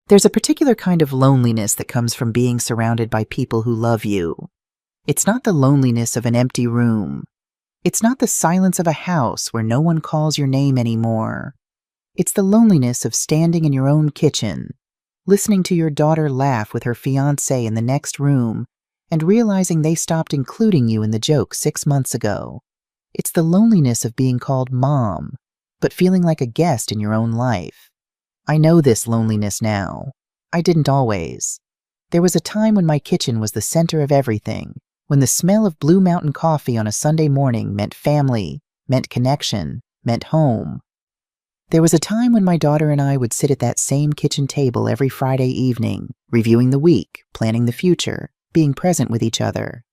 There's a particular kind of loneliness that comes from being surrounded by people who love you. It's not the loneliness of an empty room. It's not the silence of a house where no one calls your name anymore. It's the loneliness of standing in your own kitchen, listening to your daughter laugh with her fiancé in the next room, and realizing they stopped including you in the joke 6 months ago. It's the loneliness of being called mom, but feeling like a guest in your own life. I know this loneliness now. I didn't always. There was a time when my kitchen was the center of everything, when the smell of Blue Mountain coffee on a Sunday morning meant family, meant connection, meant home. There was a time when my daughter and I would sit at that same kitchen table every Friday evening, reviewing the week, planning the future, being present with each other.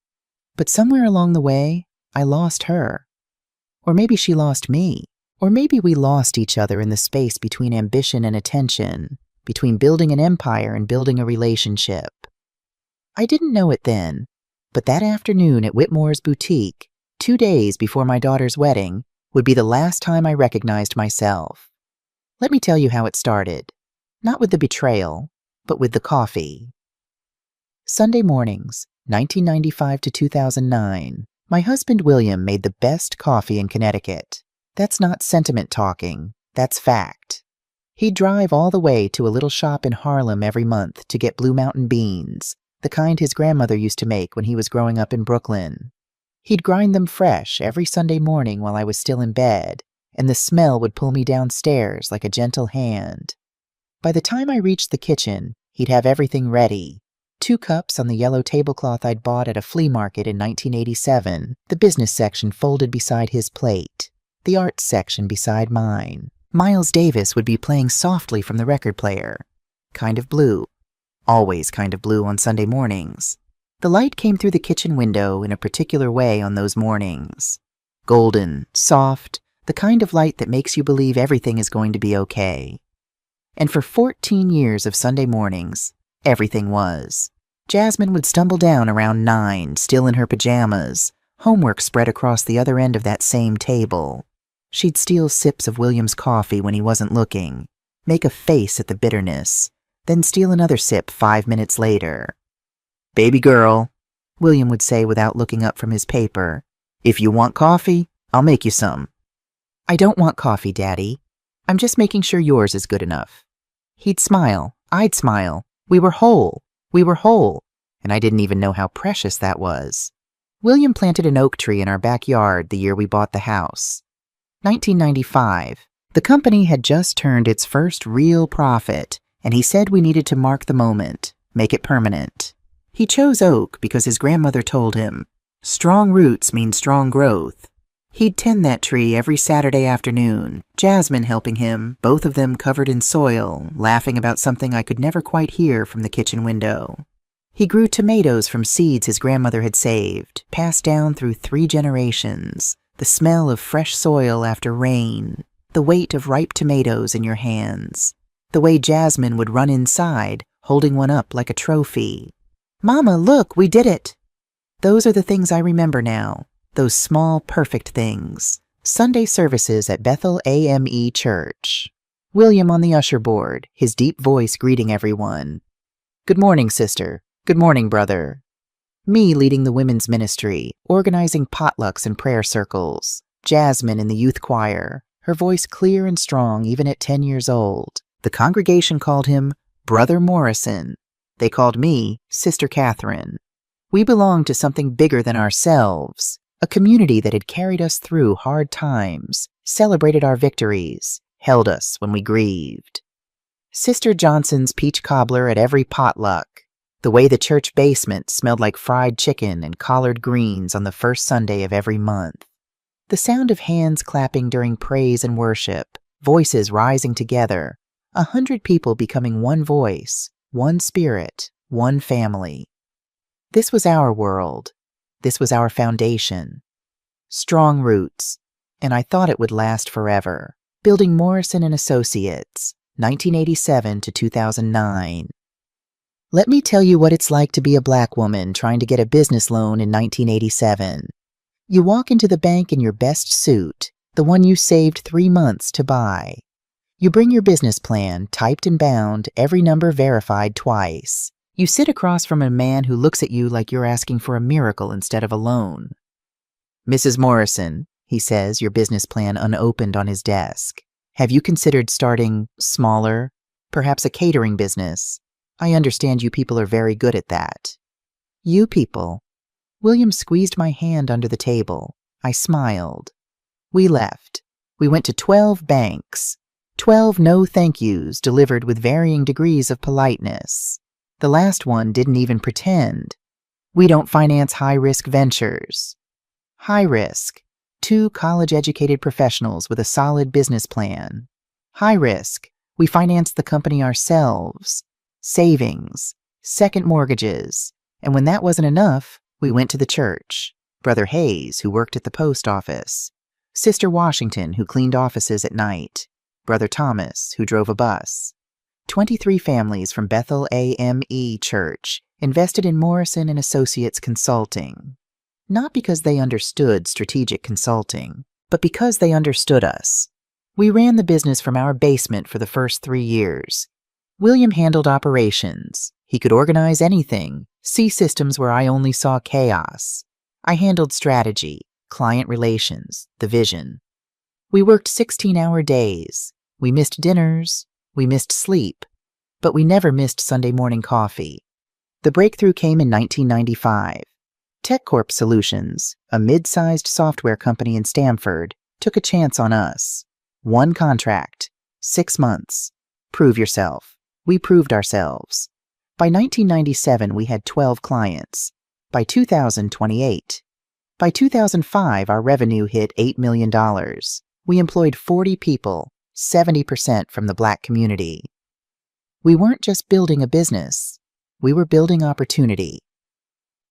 But somewhere along the way, I lost her. Or maybe she lost me. Or maybe we lost each other in the space between ambition and attention, between building an empire and building a relationship. I didn't know it then, but that afternoon at Whitmore's boutique, 2 days before my daughter's wedding, would be the last time I recognized myself. Let me tell you how it started. Not with the betrayal, but with the coffee. Sunday mornings, 1995 to 2009, my husband William made the best coffee in Connecticut. That's not sentiment talking, that's fact. He'd drive all the way to a little shop in Harlem every month to get Blue Mountain beans, the kind his grandmother used to make when he was growing up in Brooklyn. He'd grind them fresh every Sunday morning while I was still in bed, and the smell would pull me downstairs like a gentle hand. By the time I reached the kitchen, he'd have everything ready. 2 cups on the yellow tablecloth I'd bought at a flea market in 1987, the business section folded beside his plate, the arts section beside mine. Miles Davis would be playing softly from the record player. Kind of Blue. Always Kind of Blue on Sunday mornings. The light came through the kitchen window in a particular way on those mornings. Golden, soft, the kind of light that makes you believe everything is going to be okay. And for 14 years of Sunday mornings, everything was. Jasmine would stumble down around 9, still in her pajamas, homework spread across the other end of that same table. She'd steal sips of William's coffee when he wasn't looking, make a face at the bitterness, then steal another sip 5 minutes later. "Baby girl," William would say without looking up from his paper, "if you want coffee, I'll make you some." "I don't want coffee, Daddy. I'm just making sure yours is good enough." He'd smile. I'd smile. We were whole. We were whole. And I didn't even know how precious that was. William planted an oak tree in our backyard the year we bought the house. 1995. The company had just turned its first real profit, and he said we needed to mark the moment, make it permanent. He chose oak because his grandmother told him, "Strong roots mean strong growth." He'd tend that tree every Saturday afternoon, Jasmine helping him, both of them covered in soil, laughing about something I could never quite hear from the kitchen window. He grew tomatoes from seeds his grandmother had saved, passed down through 3 generations, the smell of fresh soil after rain, the weight of ripe tomatoes in your hands, the way Jasmine would run inside, holding one up like a trophy. "Mama, look, we did it!" Those are the things I remember now. Those small, perfect things. Sunday services at Bethel AME Church. William on the usher board, his deep voice greeting everyone. "Good morning, sister. Good morning, brother." Me leading the women's ministry, organizing potlucks and prayer circles. Jasmine in the youth choir, her voice clear and strong even at 10 years old. The congregation called him Brother Morrison. They called me Sister Catherine. We belonged to something bigger than ourselves. A community that had carried us through hard times, celebrated our victories, held us when we grieved. Sister Johnson's peach cobbler at every potluck, the way the church basement smelled like fried chicken and collard greens on the first Sunday of every month. The sound of hands clapping during praise and worship, voices rising together, 100 people becoming one voice, one spirit, one family. This was our world. This was our foundation. Strong roots, and I thought it would last forever. Building Morrison and Associates, 1987 to 2009. Let me tell you what it's like to be a black woman trying to get a business loan in 1987. You walk into the bank in your best suit, the one you saved 3 months to buy. You bring your business plan, typed and bound, every number verified twice. You sit across from a man who looks at you like you're asking for a miracle instead of a loan. "Mrs. Morrison," he says, your business plan unopened on his desk. "Have you considered starting smaller, perhaps a catering business? I understand you people are very good at that." You people. William squeezed my hand under the table. I smiled. We left. We went to 12 banks. 12 no thank yous delivered with varying degrees of politeness. The last one didn't even pretend. "We don't finance high-risk ventures." High risk. 2 college-educated professionals with a solid business plan. High risk. We finance the company ourselves. Savings. Second mortgages. And when that wasn't enough, we went to the church. Brother Hayes, who worked at the post office. Sister Washington, who cleaned offices at night. Brother Thomas, who drove a bus. 23 families from Bethel AME Church invested in Morrison and Associates Consulting. Not because they understood strategic consulting, but because they understood us. We ran the business from our basement for the first 3 years. William handled operations. He could organize anything, see systems where I only saw chaos. I handled strategy, client relations, the vision. We worked 16-hour days. We missed dinners. We missed sleep. But we never missed Sunday morning coffee. The breakthrough came in 1995. TechCorp Solutions, a mid-sized software company in Stamford, took a chance on us. 1 contract, 6 months. Prove yourself. We proved ourselves. By 1997, we had 12 clients. By 2028. By 2005, our revenue hit $8 million. We employed 40 people, 70% from the Black community. We weren't just building a business. We were building opportunity.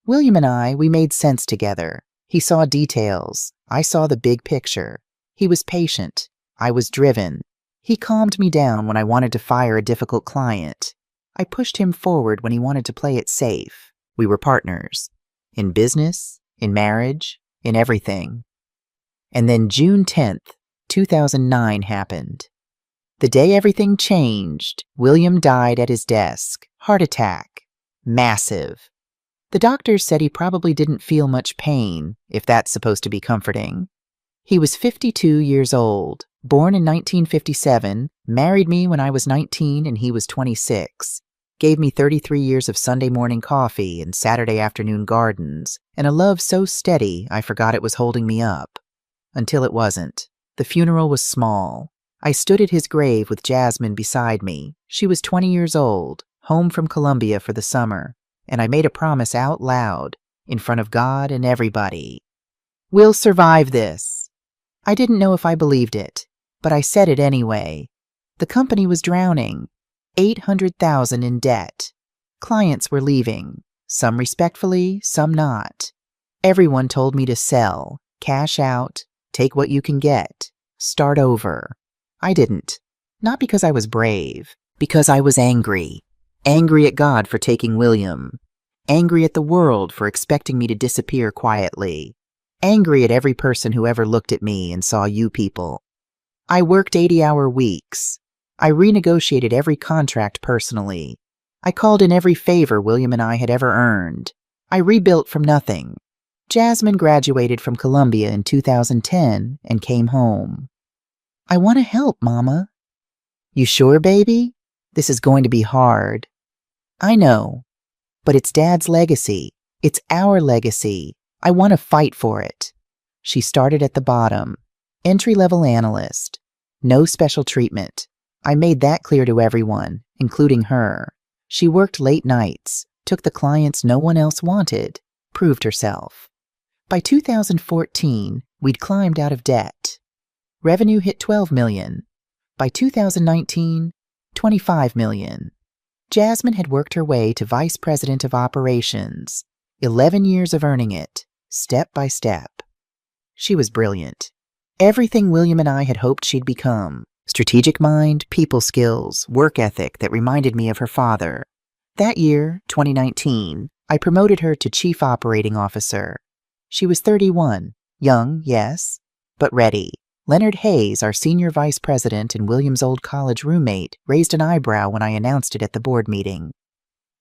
William and I, we made sense together. He saw details. I saw the big picture. He was patient. I was driven. He calmed me down when I wanted to fire a difficult client. I pushed him forward when he wanted to play it safe. We were partners. In business, in marriage, in everything. And then June 10th, 2009 happened. The day everything changed, William died at his desk. Heart attack. Massive. The doctors said he probably didn't feel much pain, if that's supposed to be comforting. He was 52 years old, born in 1957, married me when I was 19 and he was 26, gave me 33 years of Sunday morning coffee and Saturday afternoon gardens, and a love so steady I forgot it was holding me up. Until it wasn't. The funeral was small. I stood at his grave with Jasmine beside me. She was 20 years old, home from Columbia for the summer, and I made a promise out loud, in front of God and everybody. "We'll survive this." I didn't know if I believed it, but I said it anyway. The company was drowning, $800,000 in debt. Clients were leaving, some respectfully, some not. Everyone told me to sell, cash out, take what you can get, start over. I didn't. Not because I was brave, because I was angry. Angry at God for taking William. Angry at the world for expecting me to disappear quietly. Angry at every person who ever looked at me and saw you people. I worked 80-hour weeks. I renegotiated every contract personally. I called in every favor William and I had ever earned. I rebuilt from nothing. Jasmine graduated from Columbia in 2010 and came home. "I want to help, Mama." "You sure, baby? This is going to be hard." "I know, but it's Dad's legacy. It's our legacy. I want to fight for it." She started at the bottom. Entry-level analyst. No special treatment. I made that clear to everyone, including her. She worked late nights, took the clients no one else wanted, proved herself. By 2014, we'd climbed out of debt. Revenue hit $12 million. By 2019, $25 million. Jasmine had worked her way to Vice President of Operations. 11 years of earning it, step by step. She was brilliant. Everything William and I had hoped she'd become. Strategic mind, people skills, work ethic that reminded me of her father. That year, 2019, I promoted her to Chief Operating Officer. She was 31, young, yes, but ready. Leonard Hayes, our senior vice president and William's old college roommate, raised an eyebrow when I announced it at the board meeting.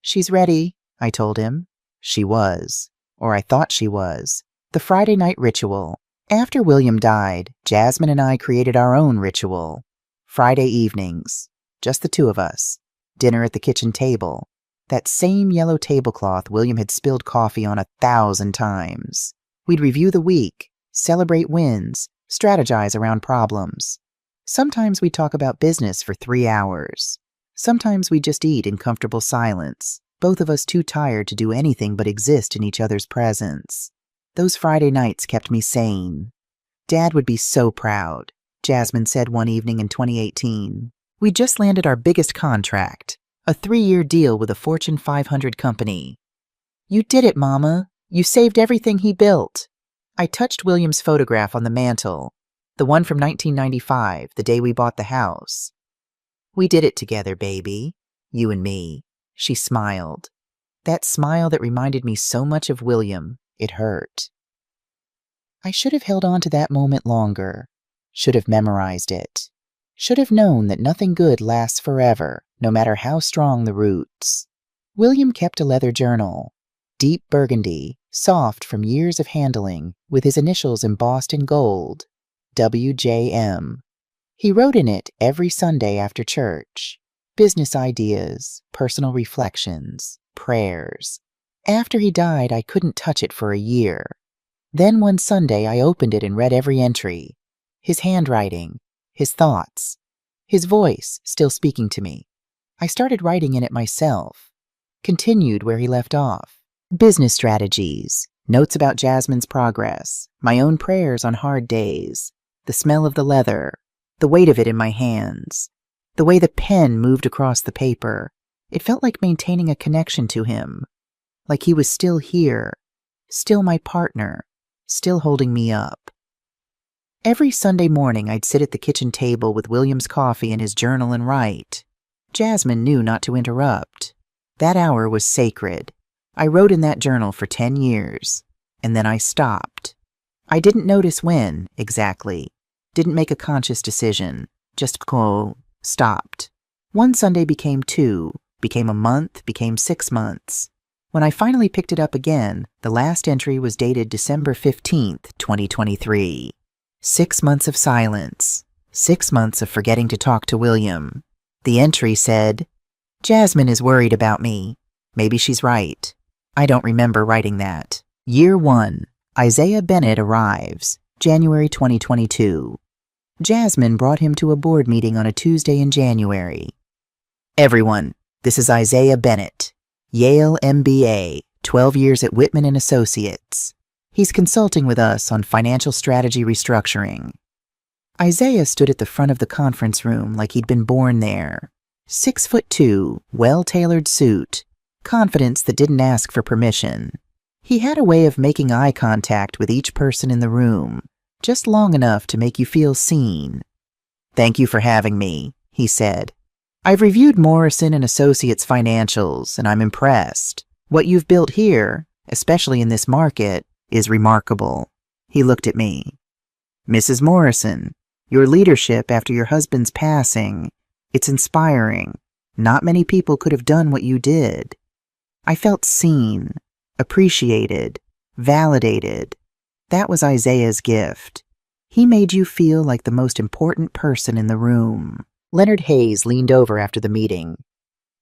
"She's ready," I told him. She was. Or I thought she was. The Friday night ritual. After William died, Jasmine and I created our own ritual. Friday evenings. Just the two of us. Dinner at the kitchen table. That same yellow tablecloth William had spilled coffee on 1,000 times. We'd review the week, celebrate wins, strategize around problems. Sometimes we'd talk about business for 3 hours. Sometimes we'd just eat in comfortable silence, both of us too tired to do anything but exist in each other's presence. Those Friday nights kept me sane. "Dad would be so proud," Jasmine said one evening in 2018. We just landed our biggest contract, a 3-year deal with a Fortune 500 company. "You did it, Mama. You saved everything he built." I touched William's photograph on the mantle, the one from 1995, the day we bought the house. "We did it together, baby. You and me." She smiled. That smile that reminded me so much of William, it hurt. I should have held on to that moment longer. Should have memorized it. Should have known that nothing good lasts forever, no matter how strong the roots. William kept a leather journal. Deep burgundy, soft from years of handling, with his initials embossed in gold. WJM. He wrote in it every Sunday after church. Business ideas, personal reflections, prayers. After he died, I couldn't touch it for a year. Then one Sunday, I opened it and read every entry. His handwriting, his thoughts, his voice still speaking to me. I started writing in it myself. Continued where he left off. Business strategies, notes about Jasmine's progress, my own prayers on hard days, the smell of the leather, the weight of it in my hands, the way the pen moved across the paper. It felt like maintaining a connection to him, like he was still here, still my partner, still holding me up. Every Sunday morning I'd sit at the kitchen table with William's coffee and his journal and write. Jasmine knew not to interrupt. That hour was sacred. I wrote in that journal for 10 years, and then I stopped. I didn't notice when, exactly. Didn't make a conscious decision. Just stopped. One Sunday became 2, became a month, became 6 months. When I finally picked it up again, the last entry was dated December 15th, 2023. 6 months of silence. 6 months of forgetting to talk to William. The entry said, "Jasmine is worried about me. Maybe she's right." I don't remember writing that. Year 1. Isaiah Bennett arrives, January 2022. Jasmine brought him to a board meeting on a Tuesday in January. "Everyone, this is Isaiah Bennett, Yale MBA, 12 years at Whitman & Associates. He's consulting with us on financial strategy restructuring." Isaiah stood at the front of the conference room like he'd been born there. 6'2", well-tailored suit, confidence that didn't ask for permission. He had a way of making eye contact with each person in the room, just long enough to make you feel seen. "Thank you for having me," he said. "I've reviewed Morrison & Associates financials, and I'm impressed. What you've built here, especially in this market, is remarkable." He looked at me. "Mrs. Morrison, your leadership after your husband's passing, it's inspiring. Not many people could have done what you did." I felt seen, appreciated, validated. That was Isaiah's gift. He made you feel like the most important person in the room. Leonard Hayes leaned over after the meeting.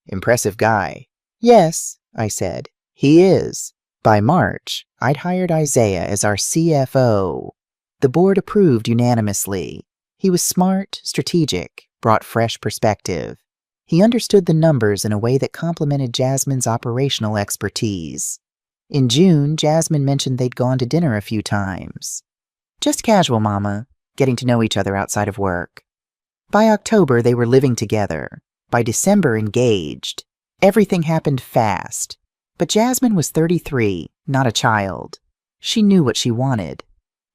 "Impressive guy." "Yes," I said, "he is." By March, I'd hired Isaiah as our CFO. The board approved unanimously. He was smart, strategic, brought fresh perspective. He understood the numbers in a way that complemented Jasmine's operational expertise. In June, Jasmine mentioned they'd gone to dinner a few times. Just casual, Mama, getting to know each other outside of work. By October, they were living together. By December, engaged. Everything happened fast. But Jasmine was 33, not a child. She knew what she wanted.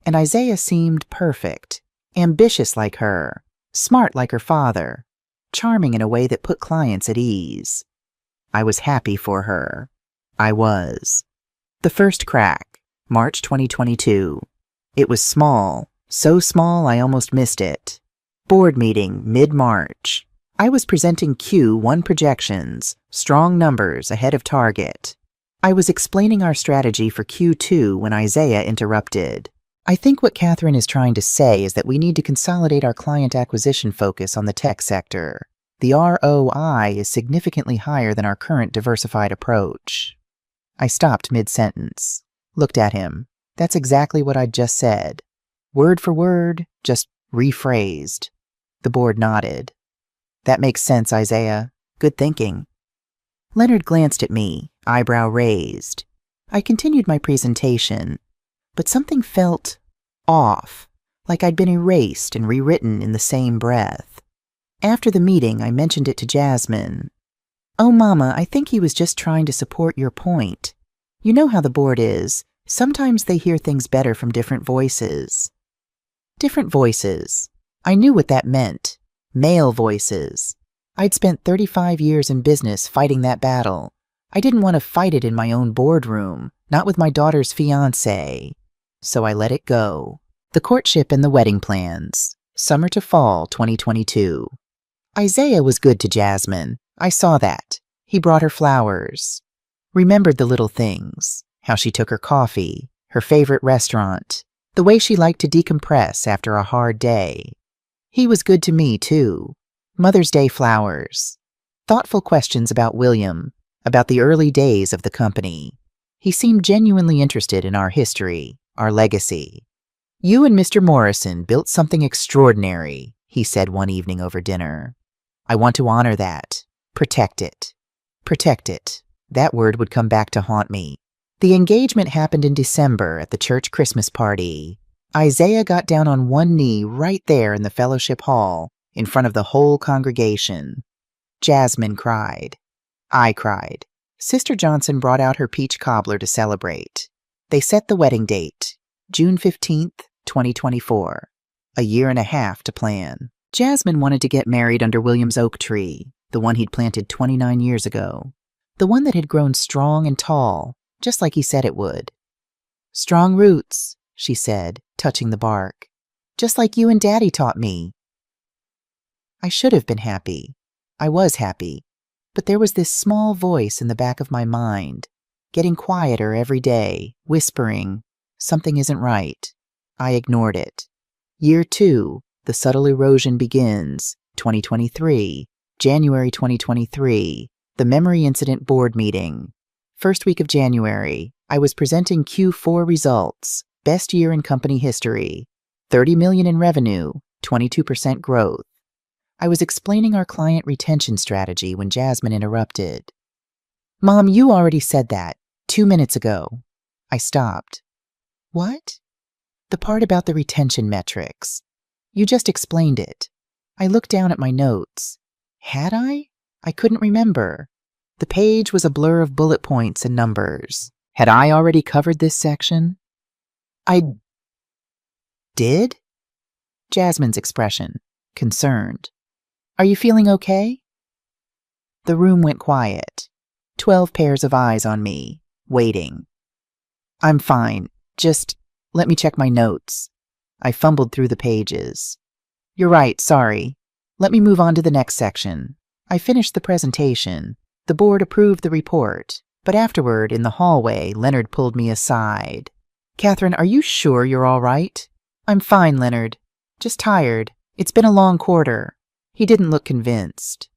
And Isaiah seemed perfect, ambitious like her, smart like her father, charming in a way that put clients at ease. I was happy for her. I was. The first crack, March 2022. It was small, So small I almost missed it. Board meeting, mid-March. I was presenting Q1 projections, strong numbers ahead of target. I was explaining our strategy for Q2 when Isaiah interrupted. I think what Catherine is trying to say is that we need to consolidate our client acquisition focus on the tech sector. The ROI is significantly higher than our current diversified approach. I stopped mid-sentence, looked at him. That's exactly what I'd just said. Word for word, just rephrased. The board nodded. That makes sense, Isaiah. Good thinking. Leonard glanced at me, eyebrow raised. I continued my presentation, but something felt off, like I'd been erased and rewritten in the same breath. After the meeting, I mentioned it to Jasmine. Oh, Mama, I think he was just trying to support your point. You know how the board is. Sometimes they hear things better from different voices. Different voices. I knew what that meant. Male voices. I'd spent 35 years in business fighting that battle. I didn't want to fight it in my own boardroom, not with my daughter's fiancé. So I let it go. The courtship and the wedding plans. Summer to fall 2022. Isaiah was good to Jasmine. I saw that. He brought her flowers. Remembered the little things. How she took her coffee, her favorite restaurant, the way she liked to decompress after a hard day. He was good to me, too. Mother's Day flowers. Thoughtful questions about William, about the early days of the company. He seemed genuinely interested in our history, our legacy. You and Mr. Morrison built something extraordinary, he said one evening over dinner. I want to honor that. Protect it. Protect it. That word would come back to haunt me. The engagement happened in December at the church Christmas party. Isaiah got down on one knee right there in the fellowship hall, in front of the whole congregation. Jasmine cried. I cried. Sister Johnson brought out her peach cobbler to celebrate. They set the wedding date, June 15th, 2024. A year and a half to plan. Jasmine wanted to get married under William's oak tree, the one he'd planted 29 years ago. The one that had grown strong and tall, just like he said it would. Strong roots, she said, touching the bark. Just like you and Daddy taught me. I should have been happy. I was happy. But there was this small voice in the back of my mind, getting quieter every day, whispering, something isn't right. I ignored it. Year 2, the subtle erosion begins, 2023, January 2023, the memory incident board meeting. First week of January, I was presenting Q4 results, best year in company history, $30 million in revenue, 22% growth. I was explaining our client retention strategy when Jasmine interrupted. Mom, you already said that 2 minutes ago. I stopped. What? The part about the retention metrics. You just explained it. I looked down at my notes. Had I? I couldn't remember. The page was a blur of bullet points and numbers. Had I already covered this section? I did? Jasmine's expression, concerned. Are you feeling okay? The room went quiet. 12 pairs of eyes on me, waiting. I'm fine. Just let me check my notes. I fumbled through the pages. You're right, sorry. Let me move on to the next section. I finished the presentation. The board approved the report, but afterward, in the hallway, Leonard pulled me aside. Catherine, are you sure you're all right? I'm fine, Leonard. Just tired. It's been a long quarter. He didn't look convinced.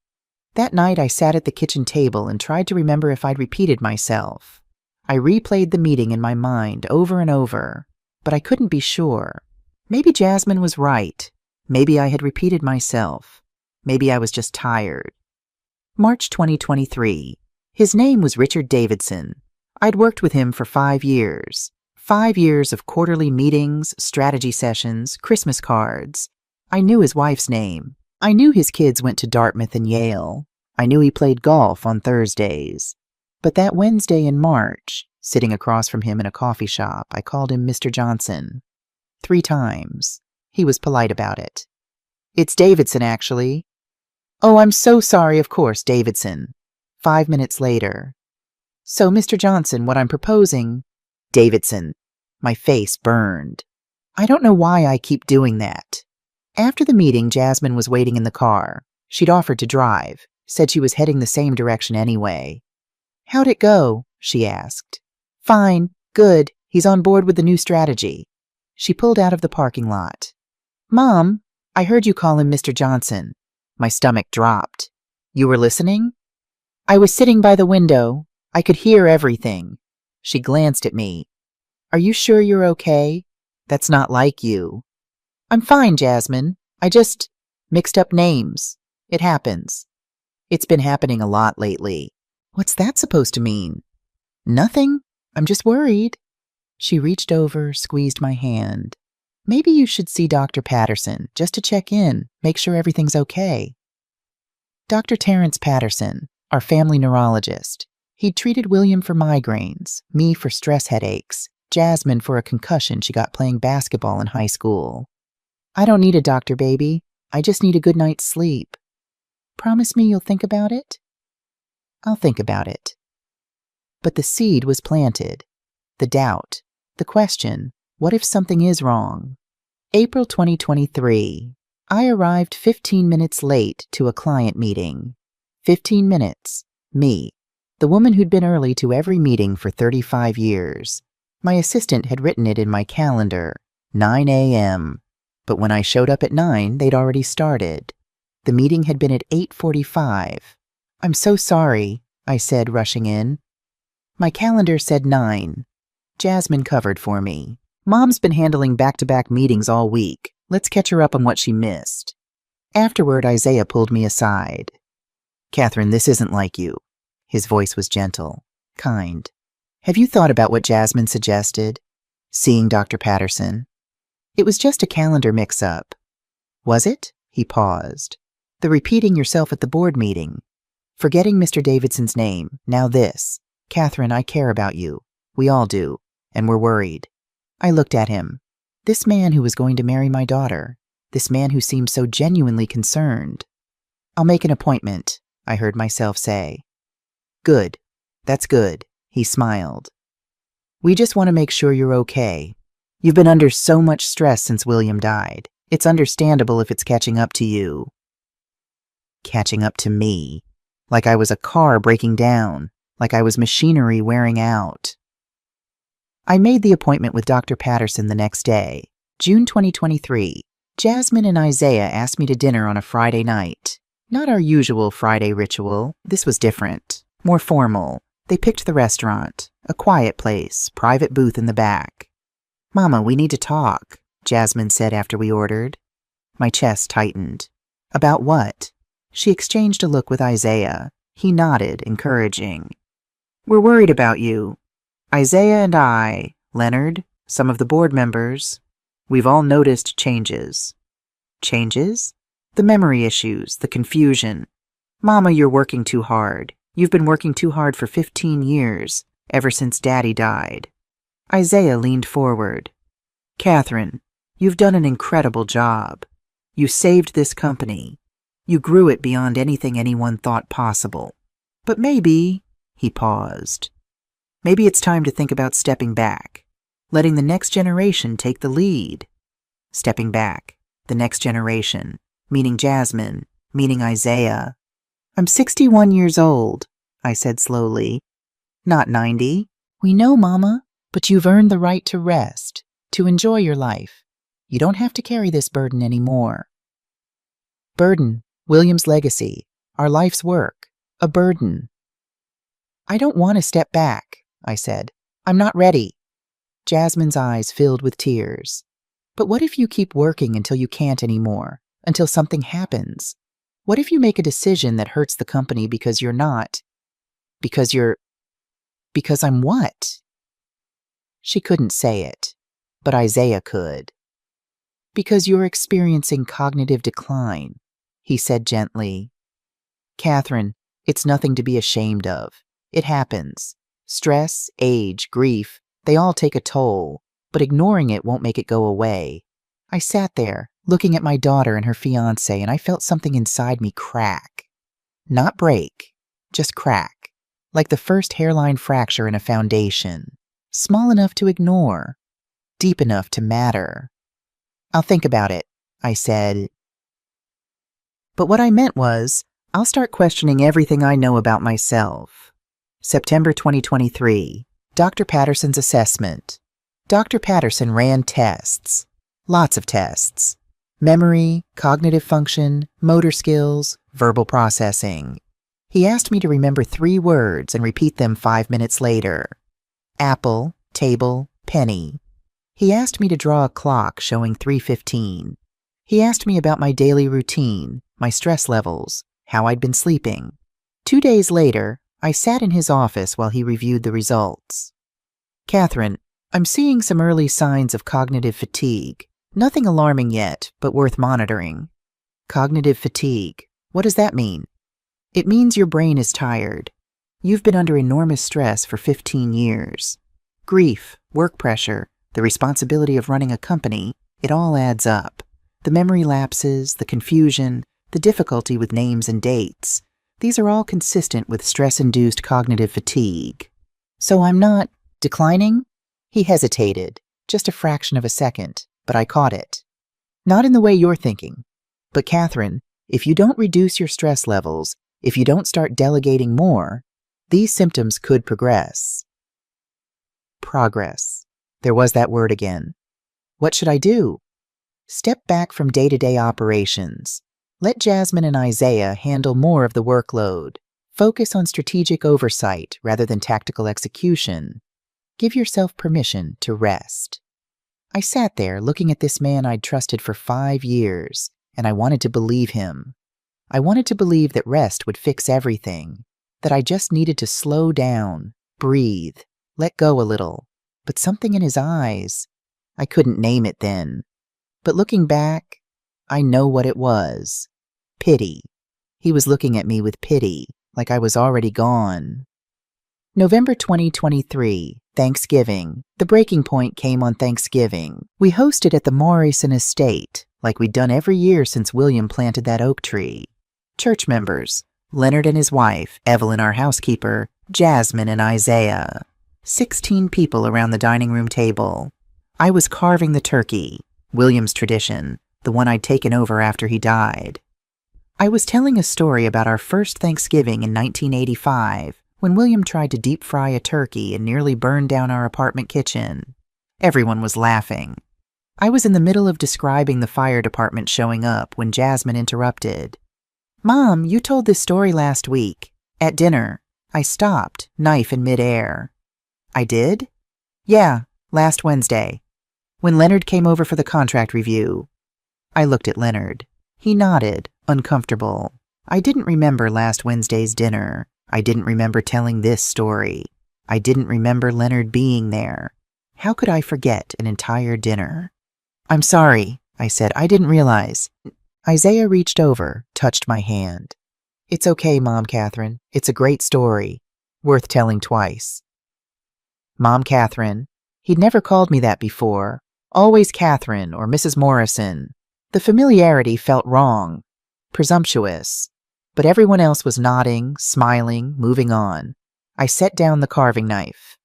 That night I sat at the kitchen table and tried to remember if I'd repeated myself. I replayed the meeting in my mind over and over, but I couldn't be sure. Maybe Jasmine was right. Maybe I had repeated myself. Maybe I was just tired. March 2023. His name was Richard Davidson. I'd worked with him for 5 years. 5 years of quarterly meetings, strategy sessions, Christmas cards. I knew his wife's name. I knew his kids went to Dartmouth and Yale. I knew he played golf on Thursdays. But that Wednesday in March, sitting across from him in a coffee shop, I called him Mr. Johnson. 3 times. He was polite about it. It's Davidson, actually. Oh, I'm so sorry, of course, Davidson. 5 minutes later. So, Mr. Johnson, what I'm proposing... Davidson. My face burned. I don't know why I keep doing that. After the meeting, Jasmine was waiting in the car. She'd offered to drive, said she was heading the same direction anyway. How'd it go? She asked. Fine, good, he's on board with the new strategy. She pulled out of the parking lot. Mom, I heard you call him Mr. Johnson. My stomach dropped. You were listening? I was sitting by the window. I could hear everything. She glanced at me. Are you sure you're okay? That's not like you. I'm fine, Jasmine. I just mixed up names. It happens. It's been happening a lot lately. What's that supposed to mean? Nothing. I'm just worried. She reached over, squeezed my hand. Maybe you should see Dr. Patterson, just to check in, make sure everything's okay. Dr. Terrence Patterson, our family neurologist. He'd treated William for migraines, me for stress headaches, Jasmine for a concussion she got playing basketball in high school. I don't need a doctor, baby. I just need a good night's sleep. Promise me you'll think about it? I'll think about it. But the seed was planted. The doubt. The question, what if something is wrong? April 2023. I arrived 15 minutes late to a client meeting. 15 minutes. Me. The woman who'd been early to every meeting for 35 years. My assistant had written it in my calendar. 9 a.m. But when I showed up at 9, they'd already started. The meeting had been at 8:45. I'm so sorry, I said, rushing in. My calendar said 9. Jasmine covered for me. Mom's been handling back-to-back meetings all week. Let's catch her up on what she missed. Afterward, Isaiah pulled me aside. Catherine, this isn't like you. His voice was gentle, kind. Have you thought about what Jasmine suggested? Seeing Dr. Patterson. It was just a calendar mix-up. Was it? He paused. The repeating yourself at the board meeting. Forgetting Mr. Davidson's name. Now this. Catherine, I care about you. We all do. And we're worried. I looked at him. This man who was going to marry my daughter. This man who seemed so genuinely concerned. I'll make an appointment, I heard myself say. Good. That's good. He smiled. We just want to make sure you're okay. You've been under so much stress since William died. It's understandable if it's catching up to you. Catching up to me. Like I was a car breaking down. Like I was machinery wearing out. I made the appointment with Dr. Patterson the next day, June 2023. Jasmine and Isaiah asked me to dinner on a Friday night. Not our usual Friday ritual. This was different. More formal. They picked the restaurant. A quiet place, private booth in the back. Mama, we need to talk, Jasmine said after we ordered. My chest tightened. About what? She exchanged a look with Isaiah. He nodded, encouraging. We're worried about you. Isaiah and I, Leonard, some of the board members, we've all noticed changes. Changes? The memory issues, the confusion. Mama, you're working too hard. You've been working too hard for 15 years, ever since Daddy died. Isaiah leaned forward. Catherine, you've done an incredible job. You saved this company. You grew it beyond anything anyone thought possible. But maybe, he paused. Maybe it's time to think about stepping back, letting the next generation take the lead. Stepping back, the next generation, meaning Jasmine, meaning Isaiah. I'm 61 years old, I said slowly. Not 90. We know, Mama, but you've earned the right to rest, to enjoy your life. You don't have to carry this burden anymore. Burden, William's legacy, our life's work, a burden. I don't want to step back, I said. I'm not ready. Jasmine's eyes filled with tears. But what if you keep working until you can't anymore, until something happens? What if you make a decision that hurts the company because you're not? Because I'm what? She couldn't say it, but Isaiah could. Because you're experiencing cognitive decline, he said gently. Catherine, it's nothing to be ashamed of. It happens. Stress, age, grief, they all take a toll, but ignoring it won't make it go away. I sat there, looking at my daughter and her fiancé, and I felt something inside me crack. Not break, just crack, like the first hairline fracture in a foundation. Small enough to ignore, deep enough to matter. I'll think about it, I said. But what I meant was, I'll start questioning everything I know about myself. September 2023. Dr. Patterson's assessment. Dr. Patterson ran tests. Lots of tests. Memory, cognitive function, motor skills, verbal processing. He asked me to remember 3 words and repeat them 5 minutes later. Apple, table, penny. He asked me to draw a clock showing 3:15. He asked me about my daily routine, my stress levels, how I'd been sleeping. 2 days later, I sat in his office while he reviewed the results. Catherine, I'm seeing some early signs of cognitive fatigue. Nothing alarming yet, but worth monitoring. Cognitive fatigue. What does that mean? It means your brain is tired. You've been under enormous stress for 15 years. Grief, work pressure, the responsibility of running a company, it all adds up. The memory lapses, the confusion, the difficulty with names and dates. These are all consistent with stress-induced cognitive fatigue. So I'm not declining? He hesitated, just a fraction of a second, but I caught it. Not in the way you're thinking. But Catherine, if you don't reduce your stress levels, if you don't start delegating more, these symptoms could progress. Progress. There was that word again. What should I do? Step back from day-to-day operations. Let Jasmine and Isaiah handle more of the workload. Focus on strategic oversight rather than tactical execution. Give yourself permission to rest. I sat there looking at this man I'd trusted for 5 years, and I wanted to believe him. I wanted to believe that rest would fix everything, that I just needed to slow down, breathe, let go a little. But something in his eyes, I couldn't name it then. But looking back, I know what it was. Pity. He was looking at me with pity, like I was already gone. November 2023, Thanksgiving. The breaking point came on Thanksgiving. We hosted at the Morrison estate, like we'd done every year since William planted that oak tree. Church members, Leonard and his wife, Evelyn our housekeeper, Jasmine and Isaiah. 16 people around the dining room table. I was carving the turkey, William's tradition, the one I'd taken over after he died. I was telling a story about our first Thanksgiving in 1985, when William tried to deep fry a turkey and nearly burned down our apartment kitchen. Everyone was laughing. I was in the middle of describing the fire department showing up when Jasmine interrupted. Mom, you told this story last week. At dinner. I stopped, knife in midair. I did? Yeah, last Wednesday. When Leonard came over for the contract review. I looked at Leonard. He nodded, uncomfortable. I didn't remember last Wednesday's dinner. I didn't remember telling this story. I didn't remember Leonard being there. How could I forget an entire dinner? I'm sorry, I said. I didn't realize. Isaiah reached over, touched my hand. It's okay, Mom Catherine. It's a great story. Worth telling twice. Mom Catherine. He'd never called me that before. Always Catherine or Mrs. Morrison. The familiarity felt wrong, presumptuous. But everyone else was nodding, smiling, moving on. I set down the carving knife.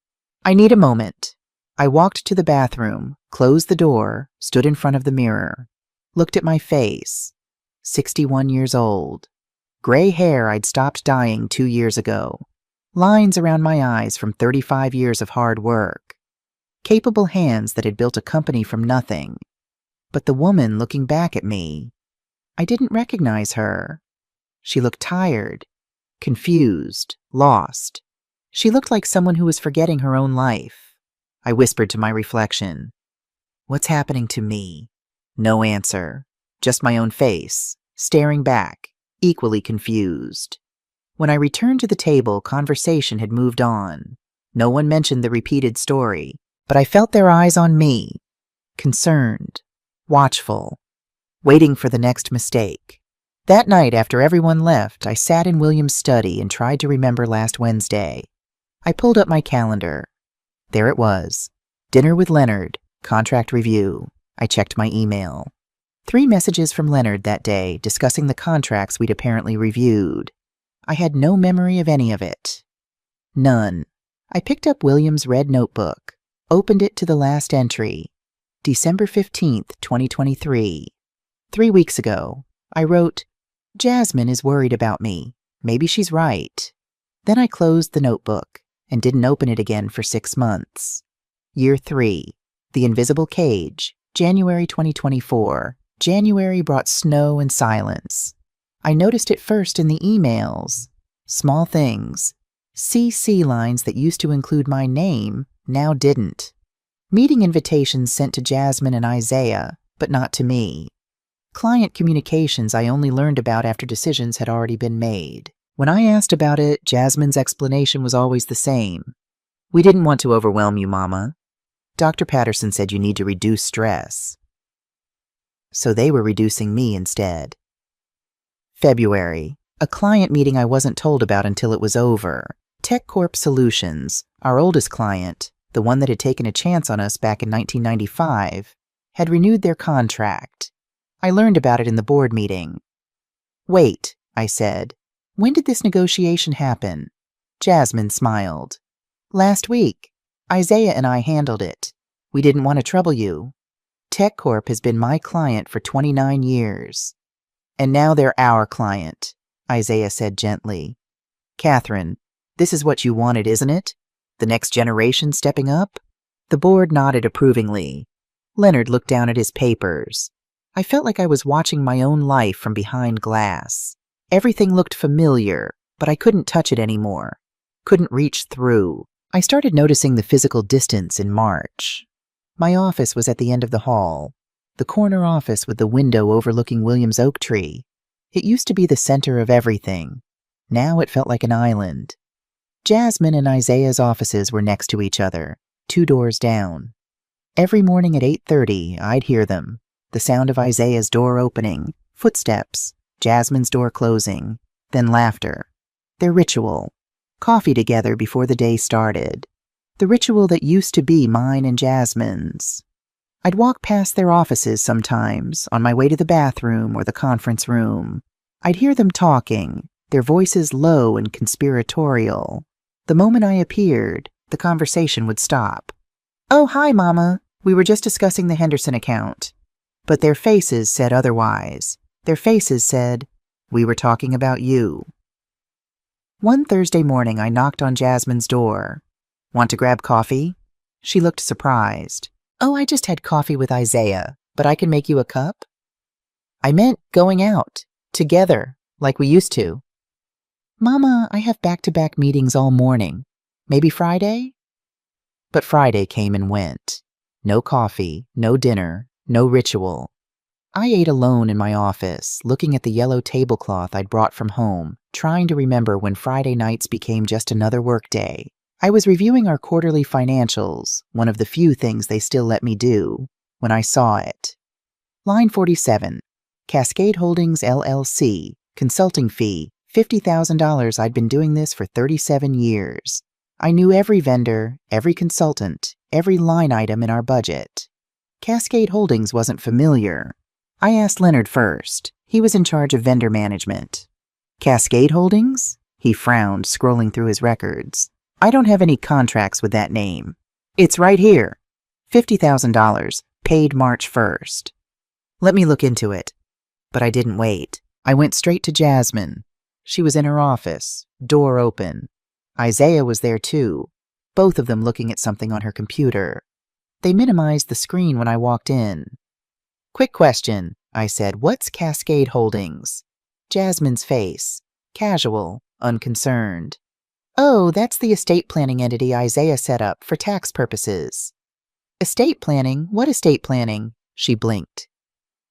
I need a moment. I walked to the bathroom, closed the door, stood in front of the mirror, looked at my face. 61 years old. Gray hair I'd stopped dyeing 2 years ago. Lines around my eyes from 35 years of hard work. Capable hands that had built a company from nothing. But the woman looking back at me, I didn't recognize her. She looked tired, confused, lost. She looked like someone who was forgetting her own life. I whispered to my reflection, "What's happening to me?" No answer, just my own face, staring back, equally confused. When I returned to the table, conversation had moved on. No one mentioned the repeated story, but I felt their eyes on me, concerned, watchful, waiting for the next mistake. That night, after everyone left, I sat in William's study and tried to remember last Wednesday. I pulled up my calendar. There it was. Dinner with Leonard, contract review. I checked my email. 3 messages from Leonard that day discussing the contracts we'd apparently reviewed. I had no memory of any of it. None. I picked up William's red notebook, opened it to the last entry. December 15th, 2023. 3 weeks ago, I wrote, "Jasmine is worried about me. Maybe she's right." Then I closed the notebook and didn't open it again for 6 months. Year 3. The Invisible Cage, January 2024. January brought snow and silence. I noticed it first in the emails. Small things. CC lines that used to include my name now didn't. Meeting invitations sent to Jasmine and Isaiah, but not to me. Client communications I only learned about after decisions had already been made. When I asked about it, Jasmine's explanation was always the same. "We didn't want to overwhelm you, Mama. Dr. Patterson said you need to reduce stress." So they were reducing me instead. February. A client meeting I wasn't told about until it was over. TechCorp Solutions, our oldest client, the one that had taken a chance on us back in 1995, had renewed their contract. I learned about it in the board meeting. "Wait," I said. "When did this negotiation happen?" Jasmine smiled. "Last week. Isaiah and I handled it. We didn't want to trouble you. TechCorp has been my client for 29 years. And now they're our client," Isaiah said gently. "Catherine, this is what you wanted, isn't it? The next generation stepping up?" The board nodded approvingly. Leonard looked down at his papers. I felt like I was watching my own life from behind glass. Everything looked familiar, but I couldn't touch it anymore. Couldn't reach through. I started noticing the physical distance in March. My office was at the end of the hall, the corner office with the window overlooking William's oak tree. It used to be the center of everything. Now it felt like an island. Jasmine and Isaiah's offices were next to each other, 2 doors down. Every morning at 8:30, I'd hear them. The sound of Isaiah's door opening, footsteps, Jasmine's door closing, then laughter. Their ritual. Coffee together before the day started. The ritual that used to be mine and Jasmine's. I'd walk past their offices sometimes, on my way to the bathroom or the conference room. I'd hear them talking, their voices low and conspiratorial. The moment I appeared, the conversation would stop. "Oh, hi, Mama. We were just discussing the Henderson account." But their faces said otherwise. Their faces said, "We were talking about you." One Thursday morning, I knocked on Jasmine's door. "Want to grab coffee?" She looked surprised. "Oh, I just had coffee with Isaiah, but I can make you a cup?" "I meant going out, together, like we used to." "Mama, I have back-to-back meetings all morning. Maybe Friday?" But Friday came and went. No coffee, no dinner, no ritual. I ate alone in my office, looking at the yellow tablecloth I'd brought from home, trying to remember when Friday nights became just another workday. I was reviewing our quarterly financials, one of the few things they still let me do, when I saw it. Line 47, Cascade Holdings LLC, consulting fee, $50,000. I'd been doing this for 37 years. I knew every vendor, every consultant, every line item in our budget. Cascade Holdings wasn't familiar. I asked Leonard first. He was in charge of vendor management. "Cascade Holdings?" He frowned, scrolling through his records. "I don't have any contracts with that name." "It's right here. $50,000, paid March 1st. "Let me look into it." But I didn't wait. I went straight to Jasmine. She was in her office, door open. Isaiah was there too, both of them looking at something on her computer. They minimized the screen when I walked in. "Quick question," I said. "What's Cascade Holdings?" Jasmine's face. Casual, unconcerned. "Oh, that's the estate planning entity Isaiah set up for tax purposes." "Estate planning? What estate planning?" She blinked.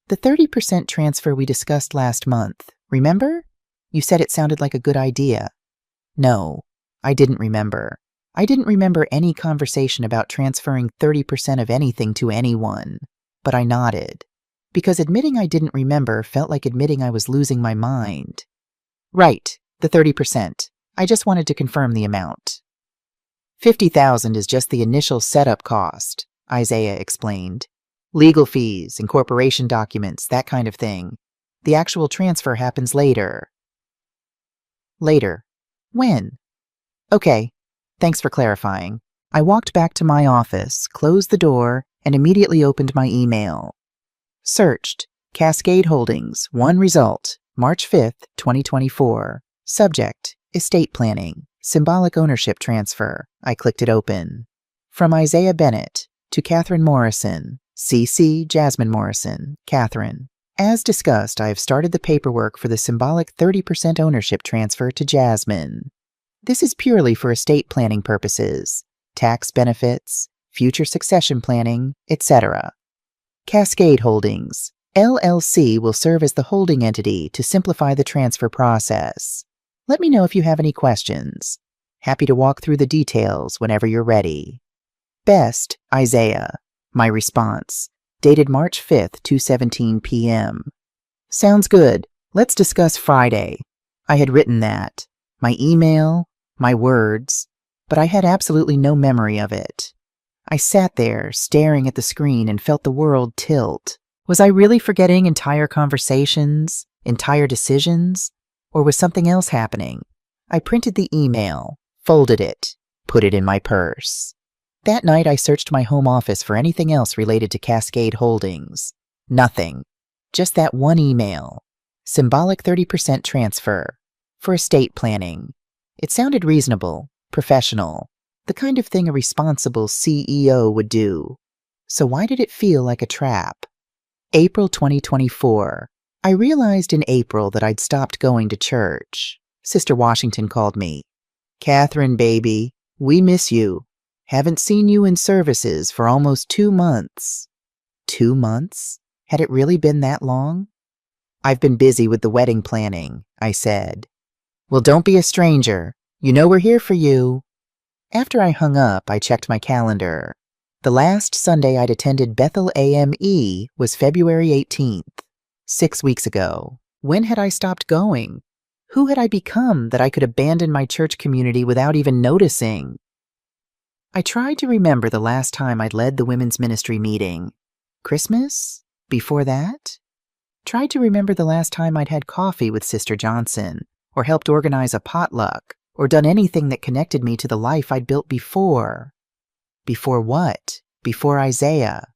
"The 30% transfer we discussed last month. Remember? You said it sounded like a good idea." No, I didn't remember. I didn't remember any conversation about transferring 30% of anything to anyone. But I nodded. Because admitting I didn't remember felt like admitting I was losing my mind. "Right, the 30%. I just wanted to confirm the amount." $50,000 is just the initial setup cost, Isaiah explained. Legal fees, incorporation documents, that kind of thing. The actual transfer happens later. Later. When? Okay, thanks for clarifying. I walked back to my office, closed the door, and immediately opened my email. Searched. Cascade Holdings. 1 result. March 5th, 2024. Subject. Estate planning. Symbolic ownership transfer. I clicked it open. From Isaiah Bennett to Catherine Morrison. CC Jasmine Morrison. Catherine. As discussed, I have started the paperwork for the symbolic 30% ownership transfer to Jasmine. This is purely for estate planning purposes, tax benefits, future succession planning, etc. Cascade Holdings. LLC will serve as the holding entity to simplify the transfer process. Let me know if you have any questions. Happy to walk through the details whenever you're ready. Best, Isaiah. My response, dated March 5th, 2:17 p.m. Sounds good. Let's discuss Friday. I had written that. My email, my words, but I had absolutely no memory of it. I sat there, staring at the screen, and felt the world tilt. Was I really forgetting entire conversations, entire decisions, or was something else happening? I printed the email, folded it, put it in my purse. That night I searched my home office for anything else related to Cascade Holdings. Nothing. Just that one email. Symbolic 30% transfer. For estate planning. It sounded reasonable, professional, the kind of thing a responsible CEO would do. So why did it feel like a trap? April 2024. I realized in April that I'd stopped going to church. Sister Washington called me. Catherine, baby, we miss you. Haven't seen you in services for almost 2 months. 2 months? Had it really been that long? I've been busy with the wedding planning, I said. Well, don't be a stranger. You know we're here for you. After I hung up, I checked my calendar. The last Sunday I'd attended Bethel AME was February 18th, 6 weeks ago. When had I stopped going? Who had I become that I could abandon my church community without even noticing? I tried to remember the last time I'd led the women's ministry meeting. Christmas? Before that? Tried to remember the last time I'd had coffee with Sister Johnson, or helped organize a potluck, or done anything that connected me to the life I'd built before. Before what? Before Isaiah.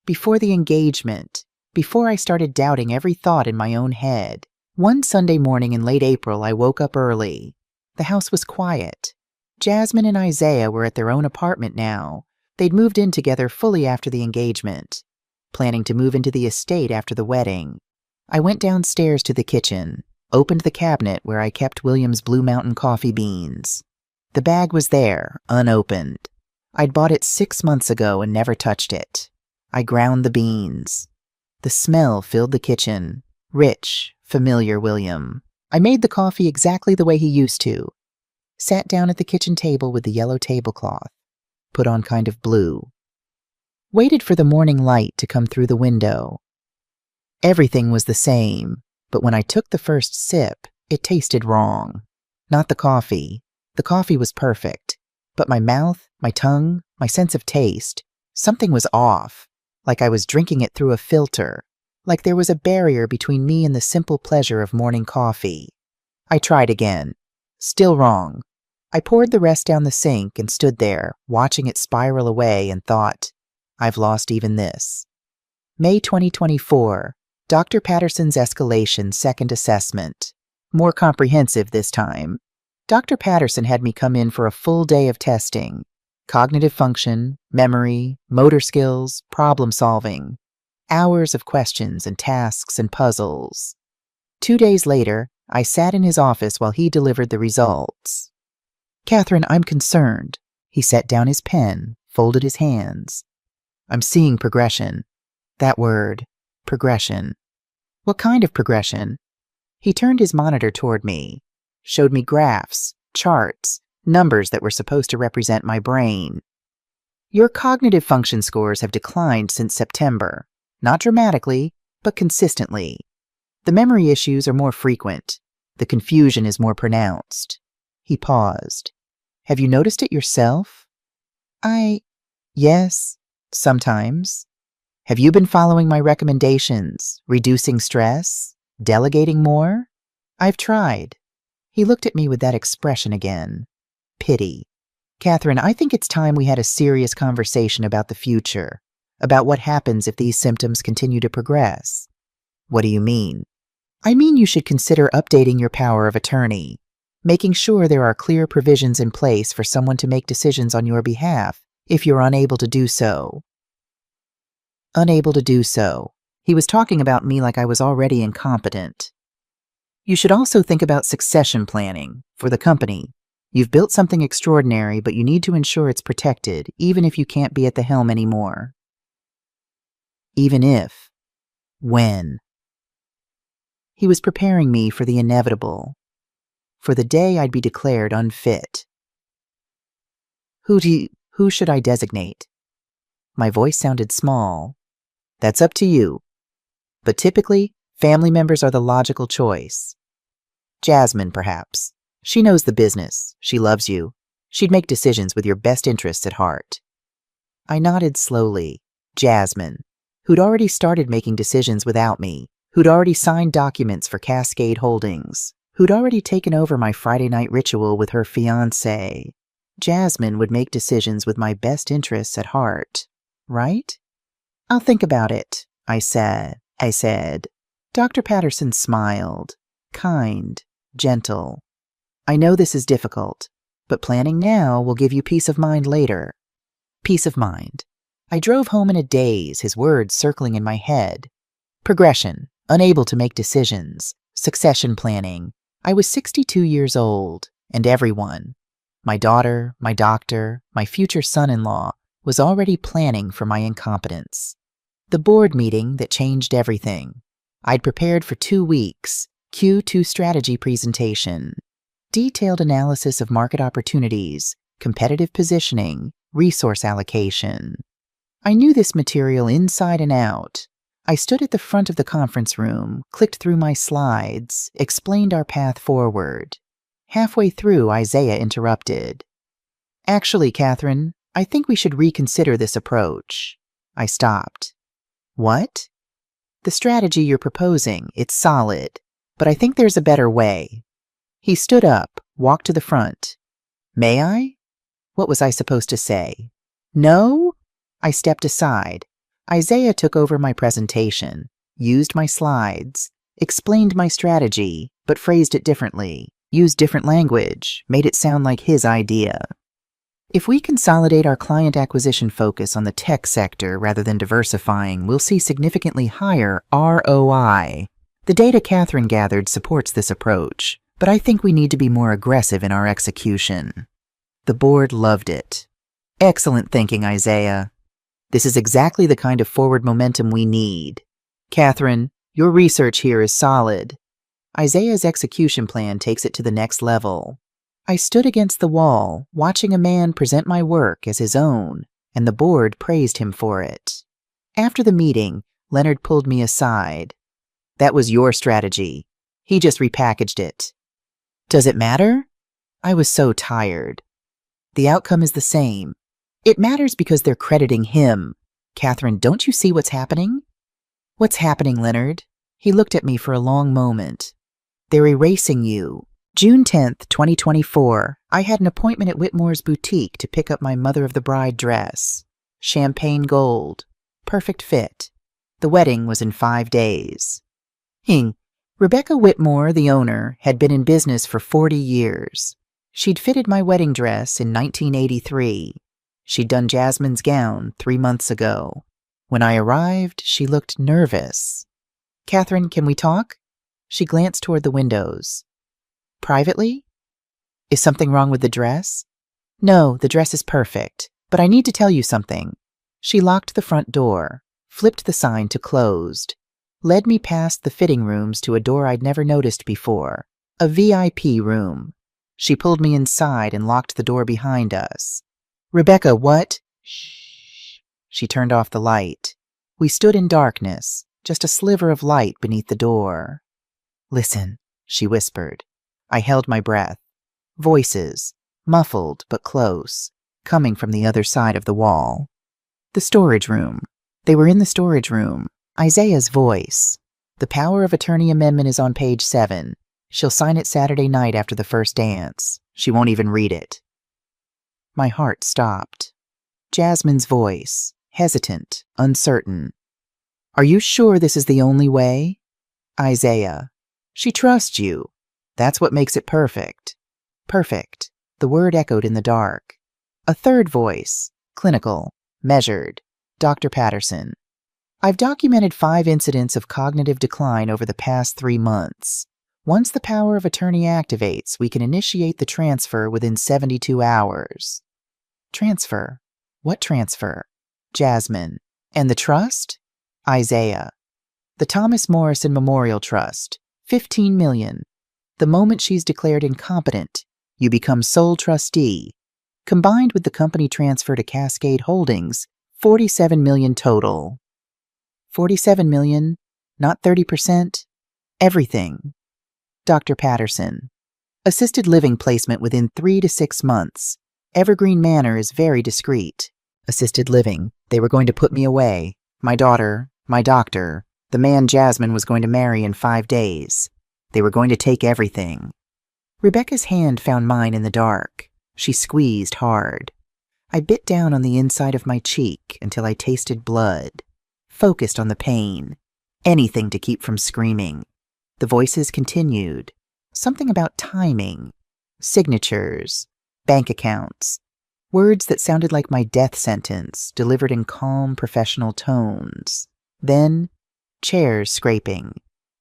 Before the engagement. Before I started doubting every thought in my own head. One Sunday morning in late April, I woke up early. The house was quiet. Jasmine and Isaiah were at their own apartment now. They'd moved in together fully after the engagement, planning to move into the estate after the wedding. I went downstairs to the kitchen, opened the cabinet where I kept William's Blue Mountain coffee beans. The bag was there, unopened. I'd bought it 6 months ago and never touched it. I ground the beans. The smell filled the kitchen. Rich, familiar William. I made the coffee exactly the way he used to. Sat down at the kitchen table with the yellow tablecloth. Put on kind of blue. Waited for the morning light to come through the window. Everything was the same, but when I took the first sip, it tasted wrong. Not the coffee. The coffee was perfect. But my mouth, my tongue, my sense of taste, something was off, like I was drinking it through a filter, like there was a barrier between me and the simple pleasure of morning coffee. I tried again. Still wrong. I poured the rest down the sink and stood there, watching it spiral away, and thought, I've lost even this. May 2024, Dr. Patterson's escalation second assessment. More comprehensive this time. Dr. Patterson had me come in for a full day of testing. Cognitive function, memory, motor skills, problem solving. Hours of questions and tasks and puzzles. 2 days later, I sat in his office while he delivered the results. Catherine, I'm concerned. He set down his pen, folded his hands. I'm seeing progression. That word, progression. What kind of progression? He turned his monitor toward me, showed me graphs, charts, numbers that were supposed to represent my brain. Your cognitive function scores have declined since September. Not dramatically, but consistently. The memory issues are more frequent. The confusion is more pronounced. He paused. Have you noticed it yourself? Yes, sometimes. Have you been following my recommendations, reducing stress, delegating more? I've tried. He looked at me with that expression again. Pity. Catherine, I think it's time we had a serious conversation about the future. about what happens if these symptoms continue to progress. What do you mean? I mean you should consider updating your power of attorney, making sure there are clear provisions in place for someone to make decisions on your behalf if you're unable to do so. Unable to do so. He was talking about me like I was already incompetent. You should also think about succession planning for the company. You've built something extraordinary, but you need to ensure it's protected, even if you can't be at the helm anymore. Even if. When. He was preparing me for the inevitable, for the day I'd be declared unfit. Who should I designate? My voice sounded small. That's up to you. But typically, family members are the logical choice. Jasmine, perhaps. She knows the business. She loves you. She'd make decisions with your best interests at heart. I nodded slowly. Jasmine, who'd already started making decisions without me, who'd already signed documents for Cascade Holdings, who'd already taken over my Friday night ritual with her fiancé. Jasmine would make decisions with my best interests at heart, right? I'll think about it, I said. Dr. Patterson smiled, kind, gentle. I know this is difficult, but planning now will give you peace of mind later. Peace of mind. I drove home in a daze, his words circling in my head. Progression, unable to make decisions, succession planning. I was 62 years old, and everyone, my daughter, my doctor, my future son-in-law, was already planning for my incompetence. The board meeting that changed everything. I'd prepared for 2 weeks, Q2 strategy presentation, detailed analysis of market opportunities, competitive positioning, resource allocation. I knew this material inside and out. I stood at the front of the conference room, clicked through my slides, explained our path forward. Halfway through, Isaiah interrupted. Actually, Catherine, I think we should reconsider this approach. I stopped. What? The strategy you're proposing, it's solid, but I think there's a better way. He stood up, walked to the front. May I? What was I supposed to say? No? I stepped aside. Isaiah took over my presentation, used my slides, explained my strategy, but phrased it differently, used different language, made it sound like his idea. If we consolidate our client acquisition focus on the tech sector rather than diversifying, we'll see significantly higher ROI. The data Catherine gathered supports this approach, but I think we need to be more aggressive in our execution. The board loved it. Excellent thinking, Isaiah. This is exactly the kind of forward momentum we need. Catherine, your research here is solid. Isaiah's execution plan takes it to the next level. I stood against the wall, watching a man present my work as his own, and the board praised him for it. After the meeting, Leonard pulled me aside. That was your strategy. He just repackaged it. Does it matter? I was so tired. The outcome is the same. It matters because they're crediting him. Catherine, don't you see what's happening? What's happening, Leonard? He looked at me for a long moment. They're erasing you. June 10th, 2024, I had an appointment at Whitmore's boutique to pick up my Mother of the Bride dress. Champagne gold. Perfect fit. The wedding was in 5 days. Rebecca Whitmore, the owner, had been in business for 40 years. She'd fitted my wedding dress in 1983. She'd done Jasmine's gown 3 months ago. When I arrived, she looked nervous. Catherine, can we talk? She glanced toward the windows. Privately? Is something wrong with the dress? No, the dress is perfect, but I need to tell you something. She locked the front door, flipped the sign to closed, led me past the fitting rooms to a door I'd never noticed before, a VIP room. She pulled me inside and locked the door behind us. Rebecca, what? Shh. She turned off the light. We stood in darkness, just a sliver of light beneath the door. Listen, she whispered. I held my breath. Voices, muffled but close, coming from the other side of the wall. The storage room. They were in the storage room. Isaiah's voice. The power of attorney amendment is on page 7. She'll sign it Saturday night after the first dance. She won't even read it. My heart stopped. Jasmine's voice, hesitant, uncertain. Are you sure this is the only way? Isaiah. She trusts you. That's what makes it perfect. Perfect. The word echoed in the dark. A third voice, clinical, measured. Dr. Patterson. I've documented 5 incidents of cognitive decline over the past 3 months. Once the power of attorney activates, we can initiate the transfer within 72 hours. Transfer? What transfer? Jasmine. And the trust? Isaiah. The Thomas Morrison Memorial Trust. $15 million. The moment she's declared incompetent, you become sole trustee. Combined with the company transfer to Cascade Holdings, $47 million total. $47 million, not 30%. Everything. Dr. Patterson. Assisted living placement within 3 to 6 months. Evergreen Manor is very discreet. Assisted living. They were going to put me away. My daughter, my doctor, the man Jasmine was going to marry in 5 days. They were going to take everything. Rebecca's hand found mine in the dark. She squeezed hard. I bit down on the inside of my cheek until I tasted blood, focused on the pain, anything to keep from screaming. The voices continued. Something about timing, signatures, bank accounts, words that sounded like my death sentence, delivered in calm, professional tones. Then, chairs scraping,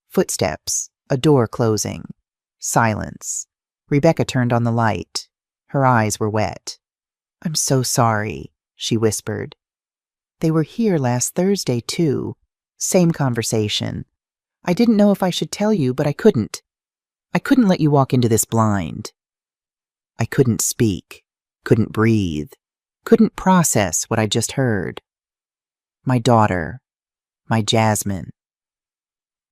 footsteps, a door closing, silence. Rebecca turned on the light. Her eyes were wet. I'm so sorry, she whispered. They were here last Thursday, too. Same conversation. I didn't know if I should tell you, but I couldn't. I couldn't let you walk into this blind. I couldn't speak, couldn't breathe, couldn't process what I just heard. My daughter, my Jasmine.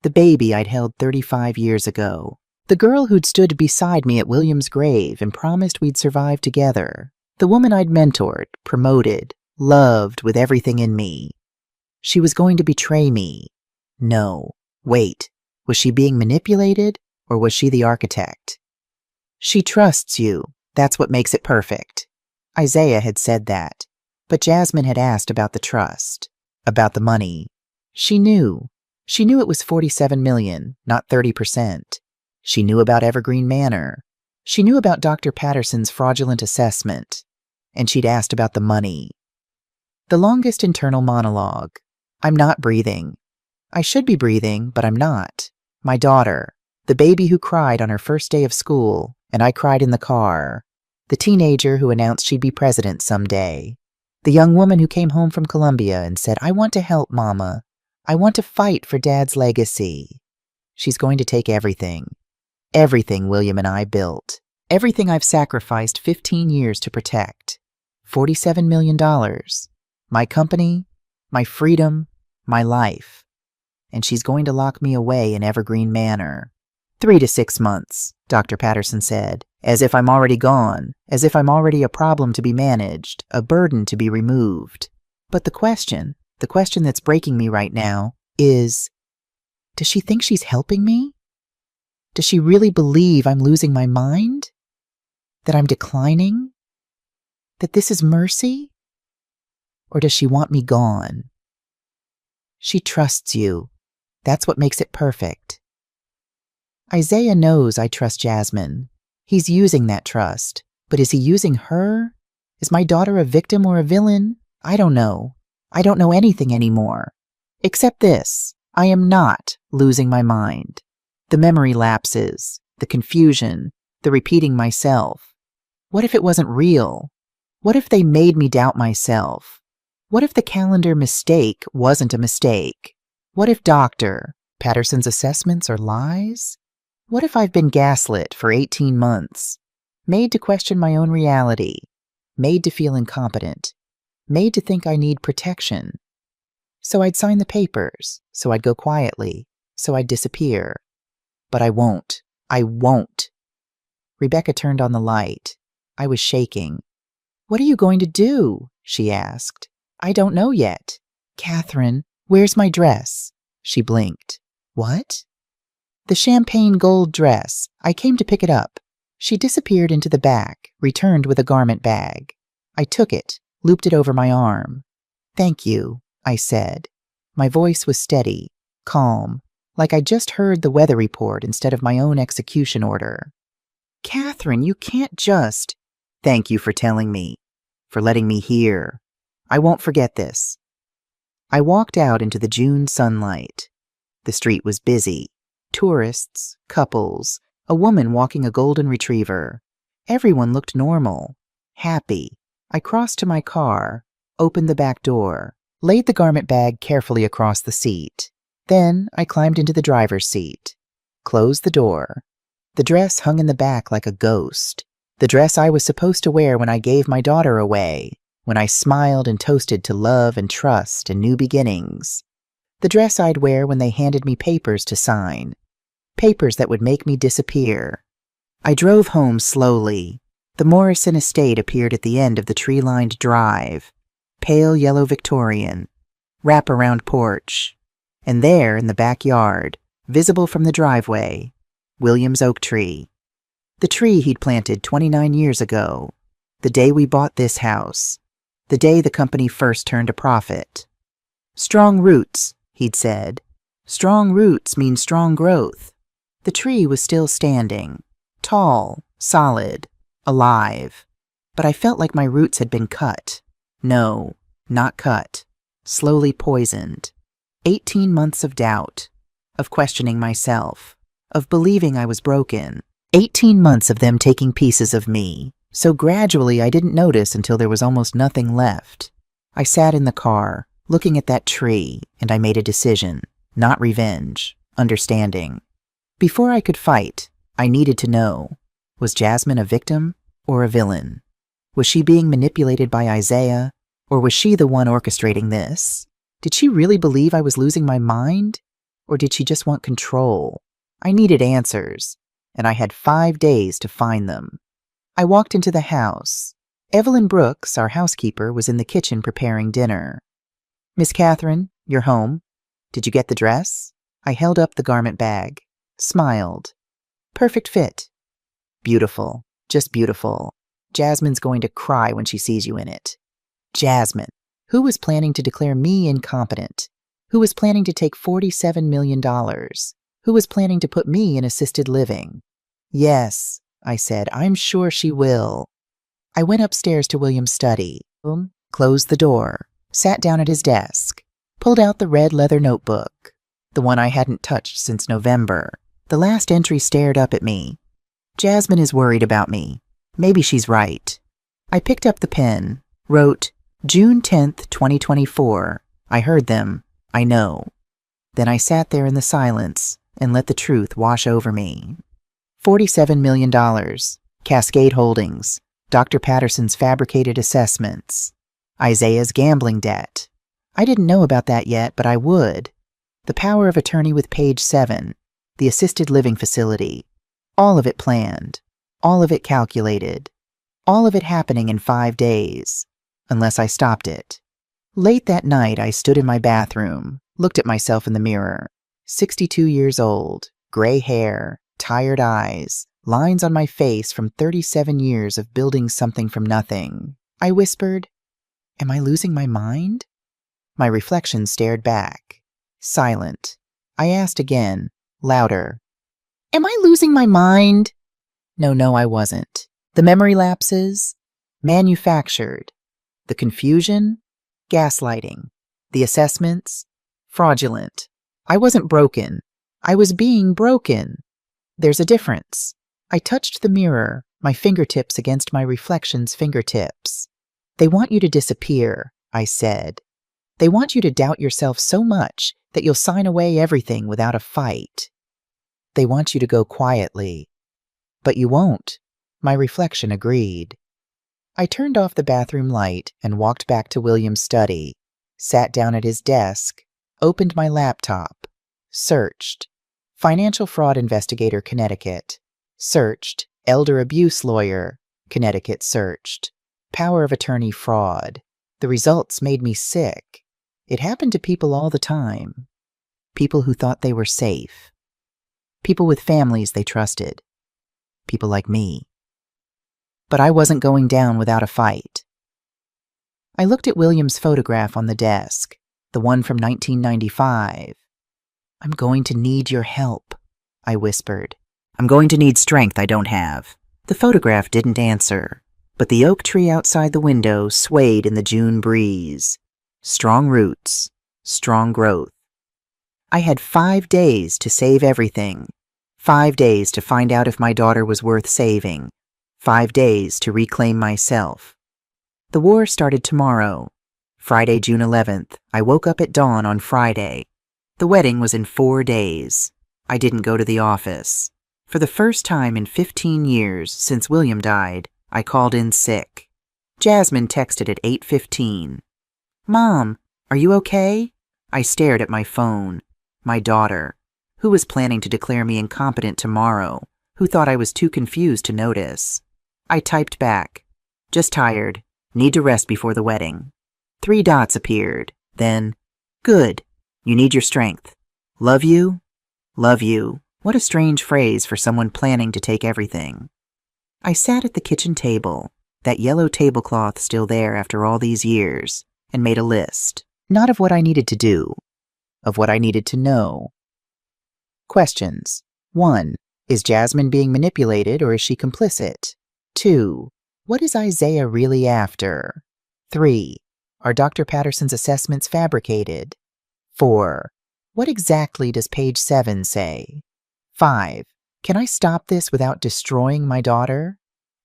The baby I'd held 35 years ago. The girl who'd stood beside me at William's grave and promised we'd survive together. The woman I'd mentored, promoted, loved with everything in me. She was going to betray me. No. Wait. Was she being manipulated, or was she the architect? She trusts you. That's what makes it perfect. Isaiah had said that. But Jasmine had asked about the trust, about the money. She knew. She knew it was $47 million, not 30%. She knew about Evergreen Manor. She knew about Dr. Patterson's fraudulent assessment. And she'd asked about the money. The longest internal monologue. I'm not breathing. I should be breathing, but I'm not. My daughter. The baby who cried on her first day of school, and I cried in the car. The teenager who announced she'd be president someday. The young woman who came home from Columbia and said, I want to help, Mama. I want to fight for Dad's legacy. She's going to take everything. Everything William and I built. Everything I've sacrificed 15 years to protect. $47 million. My company, my freedom, my life. And she's going to lock me away in Evergreen Manor. 3 to 6 months, Dr. Patterson said, as if I'm already gone, as if I'm already a problem to be managed, a burden to be removed. But the question that's breaking me right now is, does she think she's helping me? Does she really believe I'm losing my mind? That I'm declining? That this is mercy? Or does she want me gone? She trusts you. That's what makes it perfect. Isaiah knows I trust Jasmine. He's using that trust. But is he using her? Is my daughter a victim or a villain? I don't know. I don't know anything anymore. Except this. I am not losing my mind. The memory lapses, the confusion, the repeating myself. What if it wasn't real? What if they made me doubt myself? What if the calendar mistake wasn't a mistake? What if Dr. Patterson's assessments are lies? What if I've been gaslit for 18 months? Made to question my own reality. Made to feel incompetent. Made to think I need protection. So I'd sign the papers. So I'd go quietly. So I'd disappear. But I won't. I won't. Rebecca turned on the light. I was shaking. What are you going to do? She asked. I don't know yet. Catherine, where's my dress? She blinked. What? The champagne gold dress. I came to pick it up. She disappeared into the back, returned with a garment bag. I took it, looped it over my arm. "Thank you," I said. My voice was steady, calm, like I just heard the weather report instead of my own execution order. "Catherine, you can't just—" "Thank you for telling me, for letting me hear. I won't forget this." I walked out into the June sunlight. The street was busy. Tourists, couples, a woman walking a golden retriever. Everyone looked normal, happy. I crossed to my car, opened the back door, laid the garment bag carefully across the seat. Then I climbed into the driver's seat, closed the door. The dress hung in the back like a ghost. The dress I was supposed to wear when I gave my daughter away, when I smiled and toasted to love and trust and new beginnings. The dress I'd wear when they handed me papers to sign, papers that would make me disappear. I drove home slowly. The Morrison estate appeared at the end of the tree-lined drive, pale yellow Victorian, wrap-around porch. And there, in the backyard, visible from the driveway, William's oak tree. The tree he'd planted 29 years ago, the day we bought this house, the day the company first turned a profit. "Strong roots," he'd said. "Strong roots mean strong growth." The tree was still standing, tall, solid, alive. But I felt like my roots had been cut. No, not cut. Slowly poisoned. 18 months of doubt, of questioning myself, of believing I was broken. 18 months of them taking pieces of me, so gradually I didn't notice until there was almost nothing left. I sat in the car, looking at that tree, and I made a decision. Not revenge, understanding. Before I could fight, I needed to know, was Jasmine a victim or a villain? Was she being manipulated by Isaiah, or was she the one orchestrating this? Did she really believe I was losing my mind, or did she just want control? I needed answers, and I had 5 days to find them. I walked into the house. Evelyn Brooks, our housekeeper, was in the kitchen preparing dinner. "Miss Catherine, you're home. Did you get the dress?" I held up the garment bag, smiled. "Perfect fit." "Beautiful, just beautiful. Jasmine's going to cry when she sees you in it." Jasmine, who was planning to declare me incompetent, who was planning to take $47 million, who was planning to put me in assisted living. "Yes," I said, "I'm sure she will." I went upstairs to William's study, closed the door, sat down at his desk, pulled out the red leather notebook, the one I hadn't touched since November. The last entry stared up at me. "Jasmine is worried about me. Maybe she's right." I picked up the pen, wrote, "June 10th, 2024. I heard them. I know." Then I sat there in the silence and let the truth wash over me. $47 million. Cascade Holdings. Dr. Patterson's fabricated assessments. Isaiah's gambling debt. I didn't know about that yet, but I would. The power of attorney with page 7. The assisted living facility. All of it planned. All of it calculated. All of it happening in 5 days. Unless I stopped it. Late that night, I stood in my bathroom, looked at myself in the mirror. 62 years old, gray hair, tired eyes, lines on my face from 37 years of building something from nothing. I whispered, "Am I losing my mind?" My reflection stared back. Silent. I asked again, louder, "Am I losing my mind?" No, I wasn't. The memory lapses? Manufactured. The confusion? Gaslighting. The assessments? Fraudulent. I wasn't broken. I was being broken. There's a difference. I touched the mirror, my fingertips against my reflection's fingertips. "They want you to disappear," I said. "They want you to doubt yourself so much that you'll sign away everything without a fight. They want you to go quietly. But you won't." My reflection agreed. I turned off the bathroom light and walked back to William's study, sat down at his desk, opened my laptop, searched. Financial fraud investigator, Connecticut. Searched. Elder abuse lawyer, Connecticut. Searched. Power of attorney fraud. The results made me sick. It happened to people all the time. People who thought they were safe. People with families they trusted. People like me. But I wasn't going down without a fight. I looked at William's photograph on the desk, the one from 1995. "I'm going to need your help," I whispered. "I'm going to need strength I don't have." The photograph didn't answer, but the oak tree outside the window swayed in the June breeze. Strong roots, strong growth. I had 5 days to save everything. 5 days to find out if my daughter was worth saving. 5 days to reclaim myself. The war started tomorrow. Friday, June 11th. I woke up at dawn on Friday. The wedding was in 4 days. I didn't go to the office. For the first time in 15 years since William died, I called in sick. Jasmine texted at 8:15. "Mom, are you okay?" I stared at my phone. My daughter, who was planning to declare me incompetent tomorrow, who thought I was too confused to notice. I typed back, "Just tired. Need to rest before the wedding." 3 dots appeared. Then, "Good. You need your strength. Love you. Love you." What a strange phrase for someone planning to take everything. I sat at the kitchen table, that yellow tablecloth still there after all these years, and made a list, not of what I needed to do, of what I needed to know. Questions. 1. Is Jasmine being manipulated or is she complicit? 2. What is Isaiah really after? 3. Are Dr. Patterson's assessments fabricated? 4. What exactly does page 7 say? 5. Can I stop this without destroying my daughter?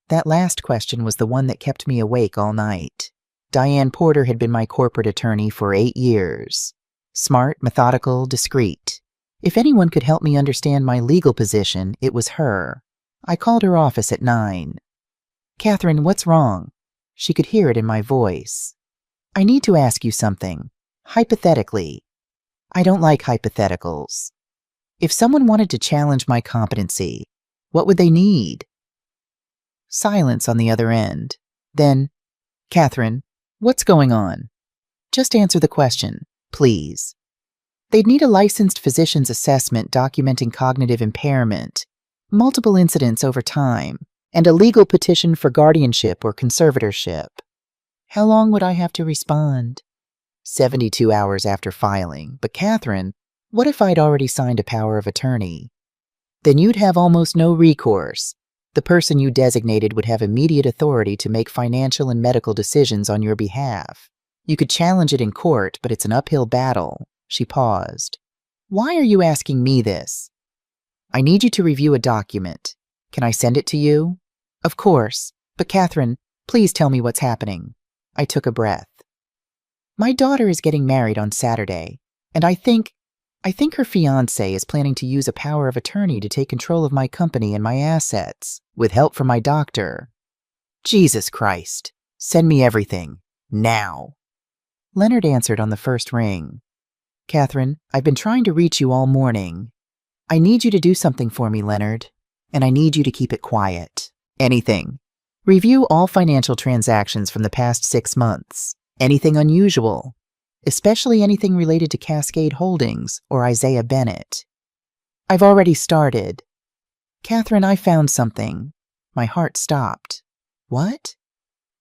That last question was the one that kept me awake all night. Diane Porter had been my corporate attorney for 8 years. Smart, methodical, discreet. If anyone could help me understand my legal position, it was her. I called her office at 9. "Catherine, what's wrong?" She could hear it in my voice. "I need to ask you something. Hypothetically." I don't like hypotheticals. If someone wanted to challenge my competency, what would they need? Silence on the other end. Then, "Catherine, what's going on? Just answer the question, please." They'd need a licensed physician's assessment documenting cognitive impairment, multiple incidents over time, and a legal petition for guardianship or conservatorship. How long would I have to respond? 72 hours after filing. But Catherine, what if I'd already signed a power of attorney? Then you'd have almost no recourse. The person you designated would have immediate authority to make financial and medical decisions on your behalf. You could challenge it in court, but it's an uphill battle. She paused. "Why are you asking me this?" "I need you to review a document. Can I send it to you?" "Of course. But Catherine, please tell me what's happening." I took a breath. "My daughter is getting married on Saturday, and I think her fiancé is planning to use a power of attorney to take control of my company and my assets, with help from my doctor." "Jesus Christ. Send me everything. Now." Leonard answered on the first ring. "Catherine, I've been trying to reach you all morning. I need you to do something for me, Leonard, and I need you to keep it quiet. Anything. Review all financial transactions from the past 6 months. Anything unusual. Especially anything related to Cascade Holdings or Isaiah Bennett." "I've already started." "Catherine, I found something." My heart stopped. "What?"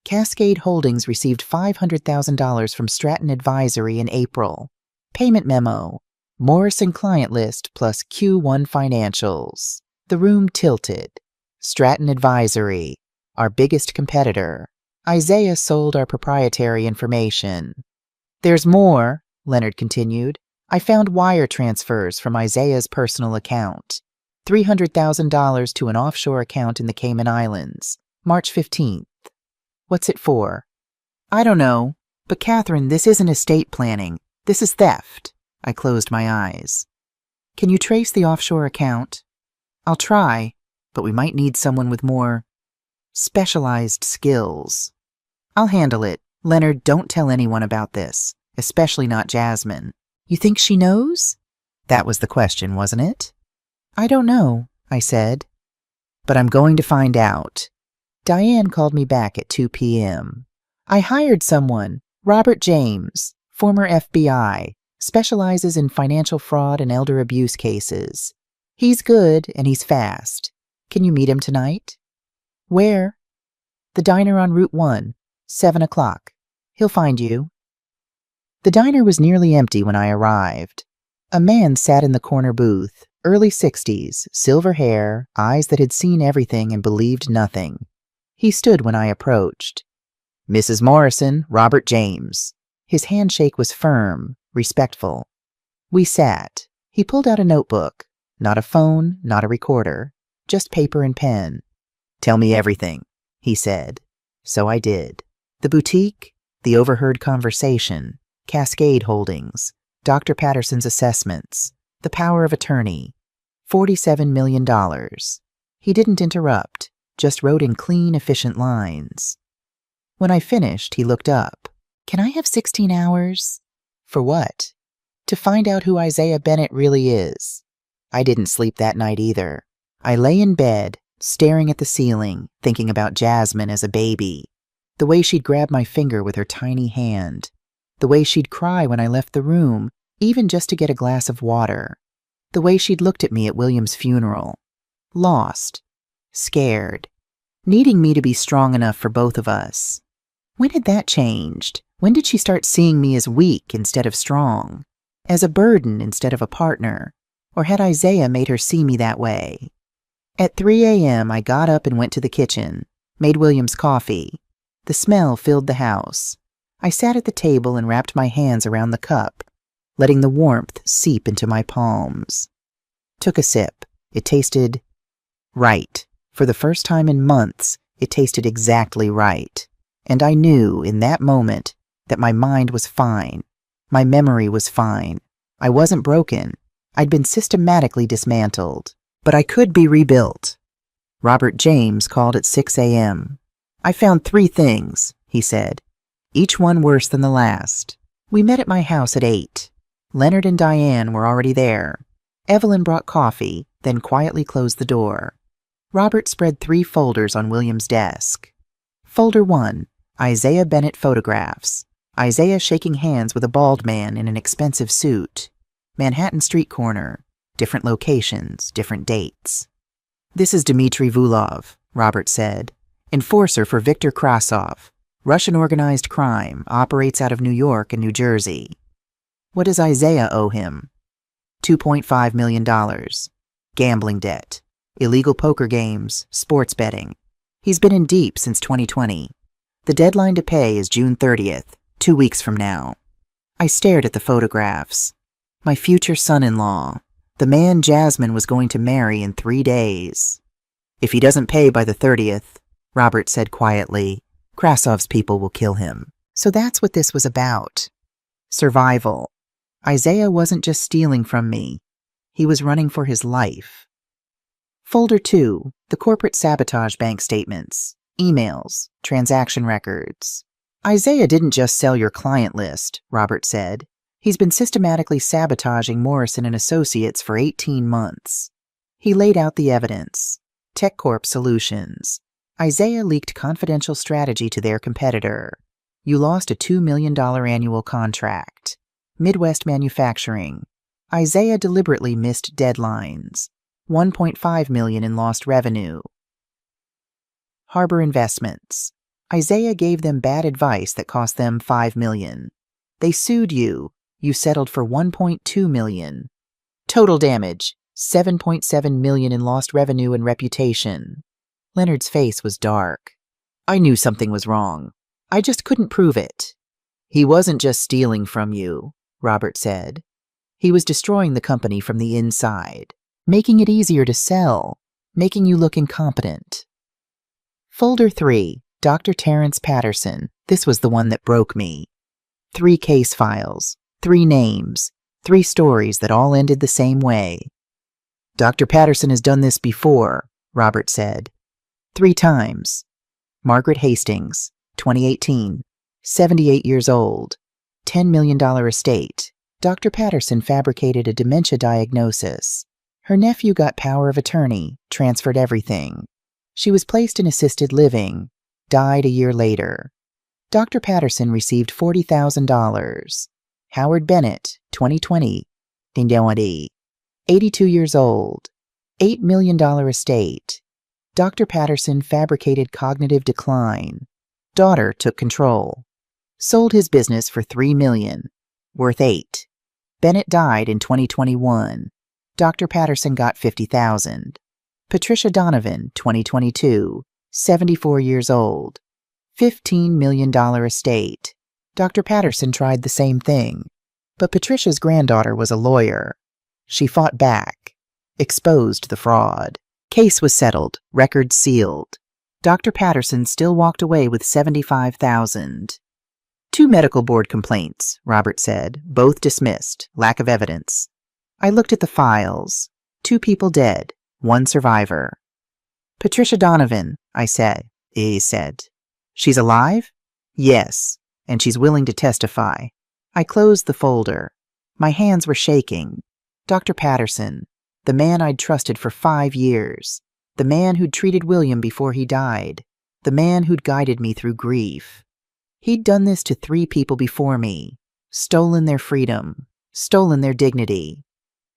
"Cascade Holdings received $500,000 from Stratton Advisory in April. Payment memo. Morrison client list plus Q1 financials." The room tilted. Stratton Advisory, our biggest competitor. Isaiah sold our proprietary information. "There's more," Leonard continued. "I found wire transfers from Isaiah's personal account. $300,000 to an offshore account in the Cayman Islands, March 15th. "What's it for?" "I don't know. But Catherine, this isn't estate planning. This is theft." I closed my eyes. "Can you trace the offshore account?" "I'll try, but we might need someone with more specialized skills." "I'll handle it. Leonard, don't tell anyone about this, especially not Jasmine." "You think she knows?" That was the question, wasn't it? "I don't know," I said. "But I'm going to find out." Diane called me back at 2 p.m. "I hired someone, Robert James, former FBI, specializes in financial fraud and elder abuse cases. He's good and he's fast. Can you meet him tonight?" "Where?" "The diner on Route 1, 7 o'clock. He'll find you." The diner was nearly empty when I arrived. A man sat in the corner booth, early 60s, silver hair, eyes that had seen everything and believed nothing. He stood when I approached. "Mrs. Morrison, Robert James." His handshake was firm, respectful. We sat. He pulled out a notebook. Not a phone, not a recorder. Just paper and pen. "Tell me everything," he said. So I did. The boutique, the overheard conversation, Cascade Holdings, Dr. Patterson's assessments, the power of attorney, $47 million. He didn't interrupt, just wrote in clean, efficient lines. When I finished, he looked up. "Can I have 16 hours?" "For what?" "To find out who Isaiah Bennett really is." I didn't sleep that night either. I lay in bed, staring at the ceiling, thinking about Jasmine as a baby. The way she'd grab my finger with her tiny hand. The way she'd cry when I left the room, even just to get a glass of water. The way she'd looked at me at William's funeral. Lost. Scared. Needing me to be strong enough for both of us. When had that changed? When did she start seeing me as weak instead of strong? As a burden instead of a partner? Or had Isaiah made her see me that way? At 3 a.m., I got up and went to the kitchen, made William's coffee. The smell filled the house. I sat at the table and wrapped my hands around the cup, letting the warmth seep into my palms. Took a sip. It tasted right. For the first time in months, it tasted exactly right. And I knew in that moment that my mind was fine. My memory was fine. I wasn't broken. I'd been systematically dismantled. But I could be rebuilt. Robert James called at 6 a.m. "I found 3 things," he said, "each one worse than the last." We met at my house at 8. Leonard and Diane were already there. Evelyn brought coffee, then quietly closed the door. Robert spread 3 folders on William's desk. Folder 1, Isaiah Bennett photographs. Isaiah shaking hands with a bald man in an expensive suit. Manhattan street corner. Different locations, different dates. "This is Dmitry Vulov," Robert said. "Enforcer for Viktor Krasov. Russian organized crime, operates out of New York and New Jersey." "What does Isaiah owe him?" $2.5 million. Gambling debt. Illegal poker games, sports betting. He's been in deep since 2020. The deadline to pay is June 30th, 2 weeks from now. I stared at the photographs. My future son-in-law. The man Jasmine was going to marry in 3 days. "If he doesn't pay by the 30th, Robert said quietly, "Krasov's people will kill him." So that's what this was about. Survival. Isaiah wasn't just stealing from me. He was running for his life. Folder 2, the corporate sabotage bank statements, emails, transaction records. "Isaiah didn't just sell your client list," Robert said. "He's been systematically sabotaging Morrison and Associates for 18 months. He laid out the evidence. TechCorp Solutions. Isaiah leaked confidential strategy to their competitor. You lost a $2 million annual contract. Midwest Manufacturing. Isaiah deliberately missed deadlines. $1.5 million in lost revenue. Harbor Investments. Isaiah gave them bad advice that cost them $5 million. They sued you. You settled for $1.2 million. Total damage, $7.7 million in lost revenue and reputation. Leonard's face was dark. "I knew something was wrong. I just couldn't prove it." "He wasn't just stealing from you," Robert said. "He was destroying the company from the inside, making it easier to sell, making you look incompetent." Folder 3, Dr. Terrence Patterson. This was the one that broke me. 3 case files. 3 names, 3 stories that all ended the same way. "Dr. Patterson has done this before," Robert said. 3 times. Margaret Hastings, 2018, 78 years old, $10 million estate. Dr. Patterson fabricated a dementia diagnosis. Her nephew got power of attorney, transferred everything. She was placed in assisted living, died a year later. Dr. Patterson received $40,000. Howard Bennett, 2020, 82 years old, $8 million estate. Dr. Patterson fabricated cognitive decline. Daughter took control. Sold his business for $3 million, worth $8. Bennett died in 2021. Dr. Patterson got $50,000. Patricia Donovan, 2022, 74 years old. $15 million estate. Dr. Patterson tried the same thing, but Patricia's granddaughter was a lawyer. She fought back, exposed the fraud. Case was settled, records sealed. Dr. Patterson still walked away with $75,000. 2 medical board complaints, Robert said, both dismissed, lack of evidence. I looked at the files. 2 people dead, 1 survivor. Patricia Donovan, I said. He said. She's alive? Yes, and she's willing to testify. I closed the folder. My hands were shaking. Dr. Patterson, the man I'd trusted for 5 years, the man who'd treated William before he died, the man who'd guided me through grief. He'd done this to 3 people before me, stolen their freedom, stolen their dignity.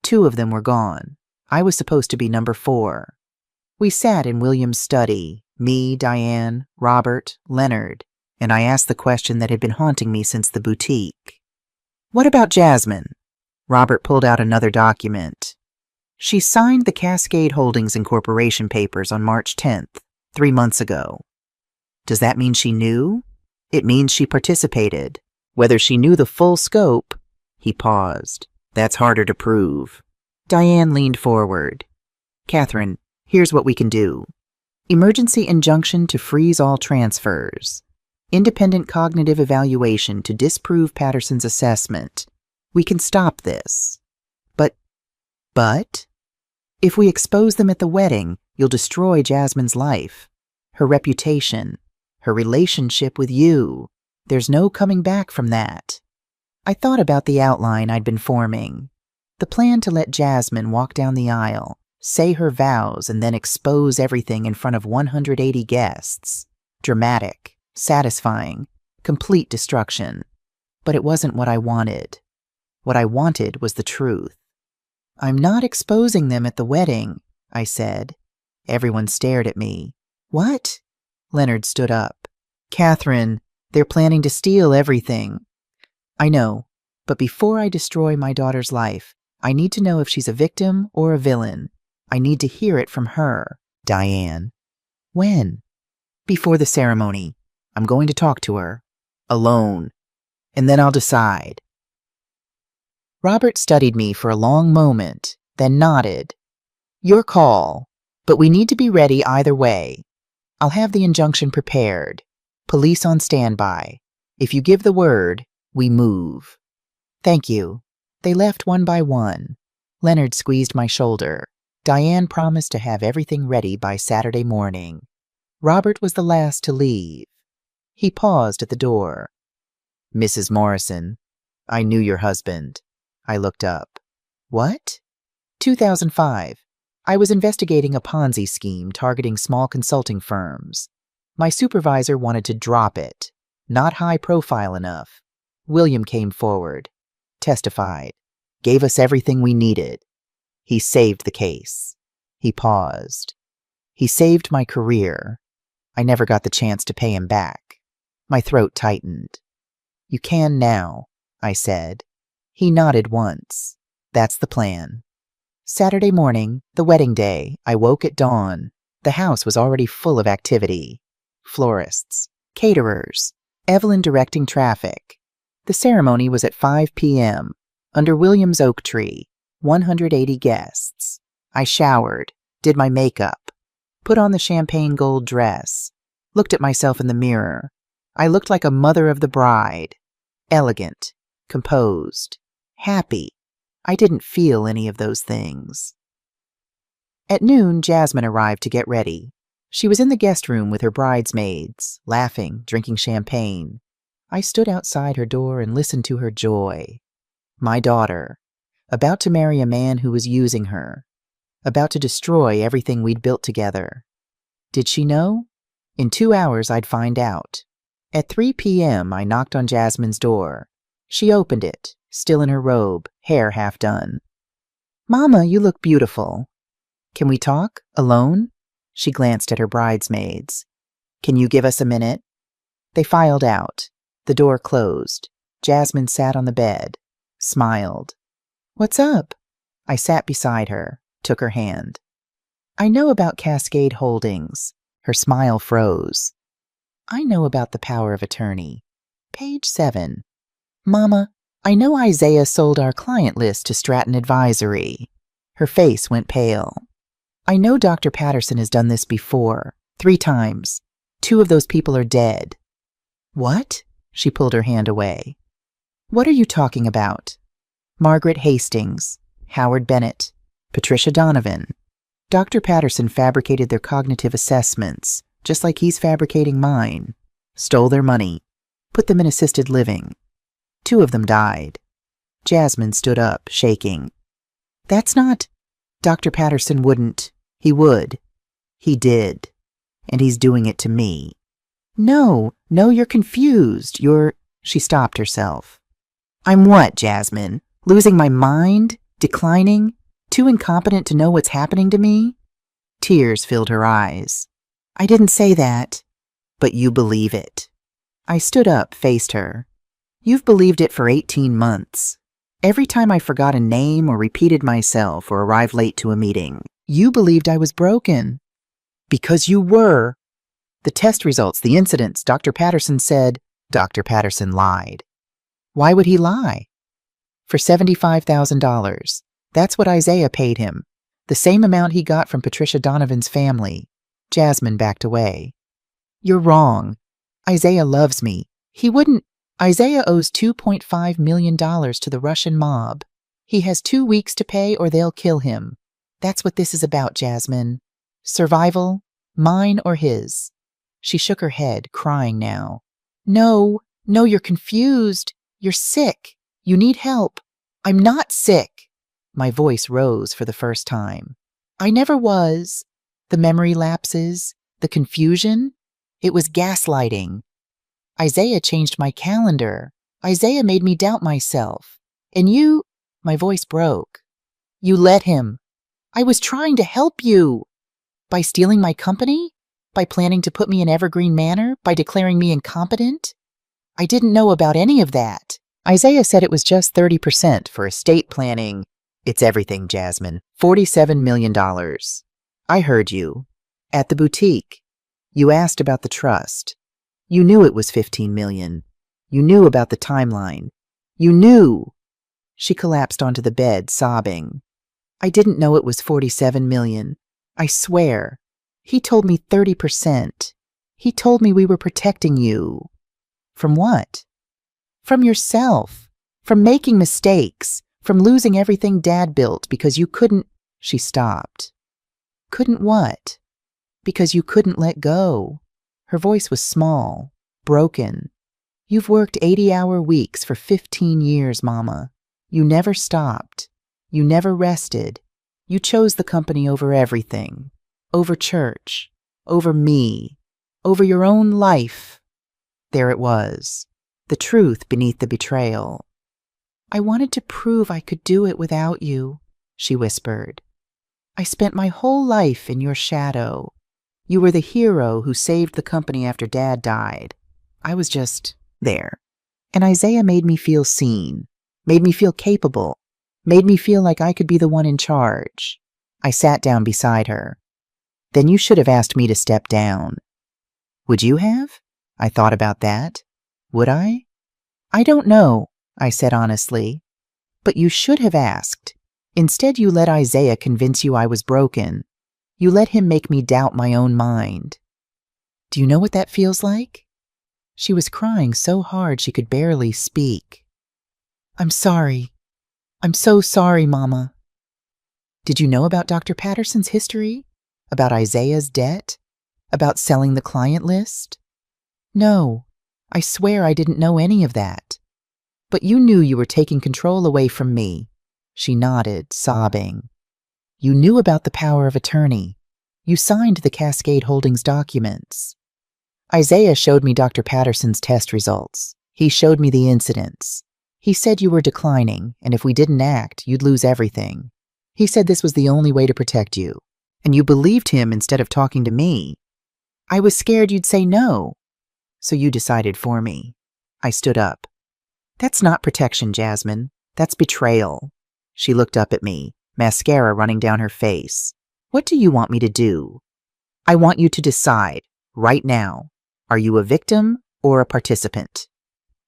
2 of them were gone. I was supposed to be number 4. We sat in William's study, me, Diane, Robert, Leonard, and I asked the question that had been haunting me since the boutique. What about Jasmine? Robert pulled out another document. She signed the Cascade Holdings Incorporation papers on March 10th, 3 months ago. Does that mean she knew? It means she participated. Whether she knew the full scope, he paused. That's harder to prove. Diane leaned forward. Catherine, here's what we can do. Emergency injunction to freeze all transfers. Independent cognitive evaluation to disprove Patterson's assessment. We can stop this. But? If we expose them at the wedding, you'll destroy Jasmine's life, her reputation, her relationship with you. There's no coming back from that. I thought about the outline I'd been forming. The plan to let Jasmine walk down the aisle, say her vows, and then expose everything in front of 180 guests. Dramatic, satisfying, complete destruction. But it wasn't what I wanted. What I wanted was the truth. I'm not exposing them at the wedding, I said. Everyone stared at me. What? Leonard stood up. Catherine, they're planning to steal everything. I know, but before I destroy my daughter's life, I need to know if she's a victim or a villain. I need to hear it from her, Diane. When? Before the ceremony. I'm going to talk to her. Alone. And then I'll decide. Robert studied me for a long moment, then nodded. Your call, but we need to be ready either way. I'll have the injunction prepared. Police on standby. If you give the word, we move. Thank you. They left one by one. Leonard squeezed my shoulder. Diane promised to have everything ready by Saturday morning. Robert was the last to leave. He paused at the door. Mrs. Morrison, I knew your husband. I looked up. What? 2005. I was investigating a Ponzi scheme targeting small consulting firms. My supervisor wanted to drop it. Not high profile enough. William came forward. Testified. Gave us everything we needed. He saved the case. He paused. He saved my career. I never got the chance to pay him back. My throat tightened. You can now, I said. He nodded once. That's the plan. Saturday morning, the wedding day, I woke at dawn. The house was already full of activity. Florists, caterers, Evelyn directing traffic. The ceremony was at 5 p.m. under William's oak tree, 180 guests. I showered, did my makeup, put on the champagne gold dress, looked at myself in the mirror. I looked like a mother of the bride. Elegant, composed, happy. I didn't feel any of those things. At noon, Jasmine arrived to get ready. She was in the guest room with her bridesmaids, laughing, drinking champagne. I stood outside her door and listened to her joy. My daughter, about to marry a man who was using her, about to destroy everything we'd built together. Did she know? In 2 hours, I'd find out. At 3 p.m., I knocked on Jasmine's door. She opened it, still in her robe, hair half done. Mama, you look beautiful. Can we talk? Alone? She glanced at her bridesmaids. Can you give us a minute? They filed out. The door closed. Jasmine sat on the bed, smiled. "What's up?" I sat beside her, took her hand. "I know about Cascade Holdings." Her smile froze. "I know about the power of attorney." Page 7. "Mama, I know Isaiah sold our client list to Stratton Advisory." Her face went pale. "I know Dr. Patterson has done this before, 3 times. 2 of those people are dead." "What?" She pulled her hand away. "What are you talking about?" "Margaret Hastings, Howard Bennett, Patricia Donovan. Dr. Patterson fabricated their cognitive assessments, just like he's fabricating mine. Stole their money, put them in assisted living. 2 of them died." Jasmine stood up, shaking. "That's not—" "Dr. Patterson wouldn't. He would. He did. And he's doing it to me." No, you're confused. She stopped herself. "I'm what, Jasmine? Losing my mind? Declining? Too incompetent to know what's happening to me?" Tears filled her eyes. "I didn't say that." "But you believe it." I stood up, faced her. "You've believed it for 18 months. Every time I forgot a name or repeated myself or arrived late to a meeting, you believed I was broken." "Because you were." "The test results, the incidents, Dr. Patterson said—" "Dr. Patterson lied." "Why would he lie?" "For $75,000. That's what Isaiah paid him. The same amount he got from Patricia Donovan's family." Jasmine backed away. "You're wrong. Isaiah loves me. He wouldn't—" "Isaiah owes $2.5 million to the Russian mob. He has 2 weeks to pay or they'll kill him. That's what this is about, Jasmine. Survival, mine or his." She shook her head, crying now. No, you're confused. You're sick. You need help." "I'm not sick." My voice rose for the first time. "I never was." The memory lapses, the confusion. It was gaslighting. Isaiah changed my calendar. Isaiah made me doubt myself. And you— My voice broke. "You let him." "I was trying to help you." "By stealing my company? By planning to put me in Evergreen Manor? By declaring me incompetent?" "I didn't know about any of that." "Isaiah said it was just 30% for estate planning." "It's everything, Jasmine. $47 million. I heard you. At the boutique. You asked about the trust. You knew it was $15 million. You knew about the timeline. You knew." She collapsed onto the bed, sobbing. "I didn't know it was $47 million. I swear. He told me 30%. He told me we were protecting you." "From what?" "From yourself. From making mistakes. From losing everything Dad built because you couldn't—" She stopped. "Couldn't what?" "Because you couldn't let go." Her voice was small, broken. "You've worked 80-hour weeks for 15 years, Mama. You never stopped. You never rested. You chose the company over everything. Over church. Over me. Over your own life." There it was. The truth beneath the betrayal. "I wanted to prove I could do it without you," she whispered. "I spent my whole life in your shadow. You were the hero who saved the company after Dad died. I was just there. And Isaiah made me feel seen, made me feel capable, made me feel like I could be the one in charge." I sat down beside her. "Then you should have asked me to step down." "Would you have?" I thought about that. "Would I?" "I don't know," I said honestly. "But you should have asked. Instead, you let Isaiah convince you I was broken. You let him make me doubt my own mind. Do you know what that feels like?" She was crying so hard she could barely speak. "I'm sorry. I'm so sorry, Mama." "Did you know about Dr. Patterson's history? About Isaiah's debt? About selling the client list?" "No, I swear I didn't know any of that." "But you knew you were taking control away from me." She nodded, sobbing. "You knew about the power of attorney. You signed the Cascade Holdings documents. Isaiah showed me Dr. Patterson's test results. He showed me the incidents. He said you were declining, and if we didn't act, you'd lose everything. He said this was the only way to protect you, and you believed him instead of talking to me. I was scared you'd say no, so you decided for me. I stood up. That's not protection, Jasmine. That's betrayal. She looked up at me, mascara running down her face. What do you want me to do? I want you to decide, right now. Are you a victim or a participant?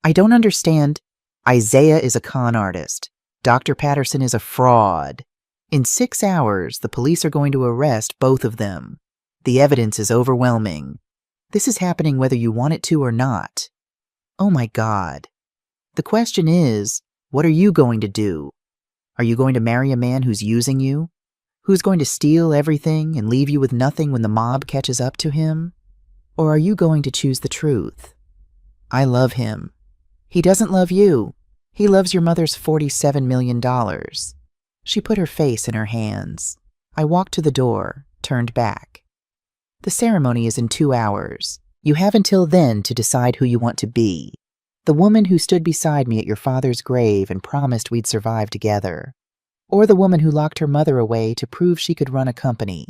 I don't understand. Isaiah is a con artist. Dr. Patterson is a fraud. In 6 hours, the police are going to arrest both of them. The evidence is overwhelming. This is happening whether you want it to or not. Oh my God. The question is, what are you going to do? Are you going to marry a man who's using you? Who's going to steal everything and leave you with nothing when the mob catches up to him? Or are you going to choose the truth? I love him. He doesn't love you. He loves your mother's $47 million. She put her face in her hands. I walked to the door, turned back. The ceremony is in 2 hours. You have until then to decide who you want to be. The woman who stood beside me at your father's grave and promised we'd survive together. Or the woman who locked her mother away to prove she could run a company.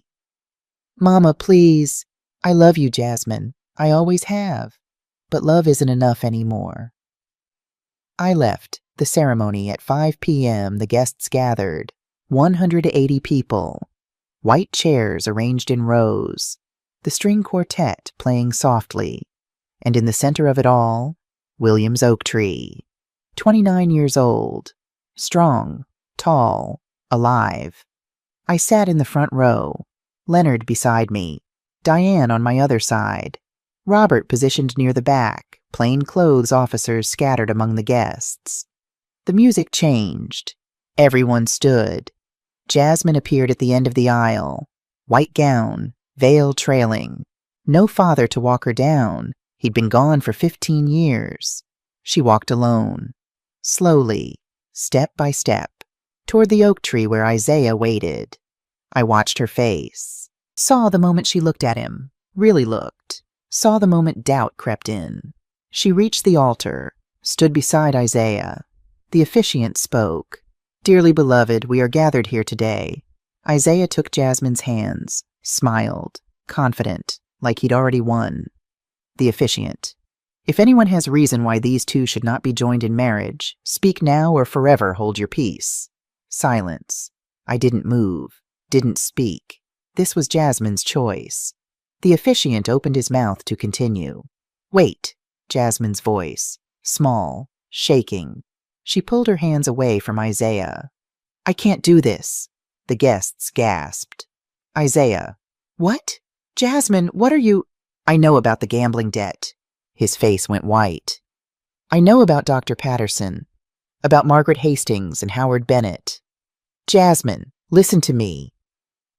Mama, please. I love you, Jasmine. I always have. But love isn't enough anymore. I left. The ceremony at 5 p.m. The guests gathered. 180 people. White chairs arranged in rows. The string quartet playing softly. And in the center of it all, William's oak tree. 29 years old. Strong, tall, alive. I sat in the front row. Leonard beside me. Diane on my other side. Robert positioned near the back. Plainclothes officers scattered among the guests. The music changed. Everyone stood. Jasmine appeared at the end of the aisle. White gown, veil trailing. No father to walk her down. He'd been gone for 15 years. She walked alone. Slowly, step by step, toward the oak tree where Isaiah waited. I watched her face. Saw the moment she looked at him. Really looked. Saw the moment doubt crept in. She reached the altar, stood beside Isaiah. The officiant spoke. Dearly beloved, we are gathered here today. Isaiah took Jasmine's hands, smiled, confident, like he'd already won. The officiant. If anyone has reason why these two should not be joined in marriage, speak now or forever hold your peace. Silence. I didn't move, didn't speak. This was Jasmine's choice. The officiant opened his mouth to continue. Wait, Jasmine's voice, small, shaking. She pulled her hands away from Isaiah. I can't do this. The guests gasped. Isaiah. What? Jasmine, what are you? I know about the gambling debt. His face went white. I know about Dr. Patterson. About Margaret Hastings and Howard Bennett. Jasmine, listen to me.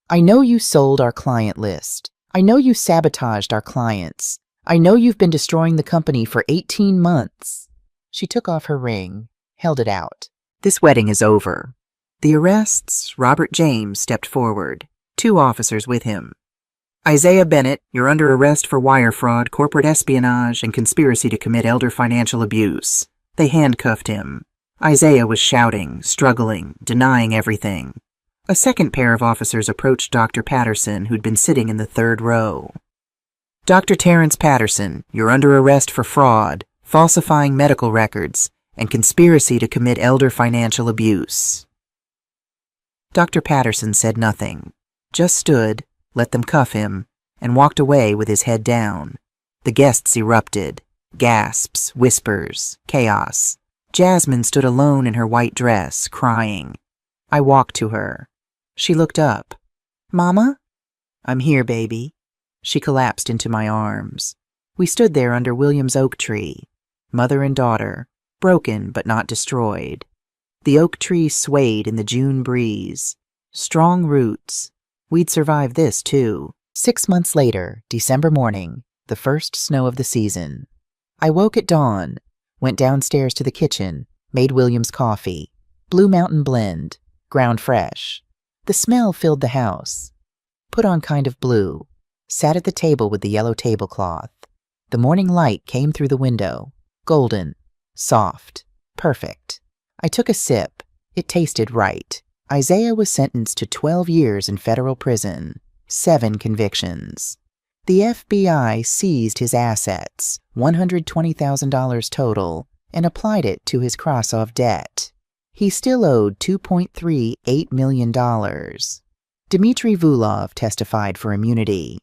I know you sold our client list. I know you sabotaged our clients. I know you've been destroying the company for 18 months. She took off her ring. Held it out. This wedding is over. The arrests, Robert James stepped forward, 2 officers with him. Isaiah Bennett, you're under arrest for wire fraud, corporate espionage, and conspiracy to commit elder financial abuse. They handcuffed him. Isaiah was shouting, struggling, denying everything. A second pair of officers approached Dr. Patterson, who'd been sitting in the 3rd row. Dr. Terrence Patterson, you're under arrest for fraud, falsifying medical records, and conspiracy to commit elder financial abuse. Dr. Patterson said nothing, just stood, let them cuff him, and walked away with his head down. The guests erupted. Gasps, whispers, chaos. Jasmine stood alone in her white dress, crying. I walked to her. She looked up. Mama? I'm here, baby. She collapsed into my arms. We stood there under William's oak tree, mother and daughter, broken but not destroyed. The oak tree swayed in the June breeze. Strong roots. We'd survive this, too. 6 months later, December morning, the first snow of the season. I woke at dawn, went downstairs to the kitchen, made William's coffee. Blue Mountain blend, ground fresh. The smell filled the house. Put on kind of blue. Sat at the table with the yellow tablecloth. The morning light came through the window. Golden. Soft. Perfect. I took a sip. It tasted right. Isaiah was sentenced to 12 years in federal prison. 7 convictions. The FBI seized his assets, $120,000 total, and applied it to his Krasov debt. He still owed $2.38 million. Dmitry Vulov testified for immunity.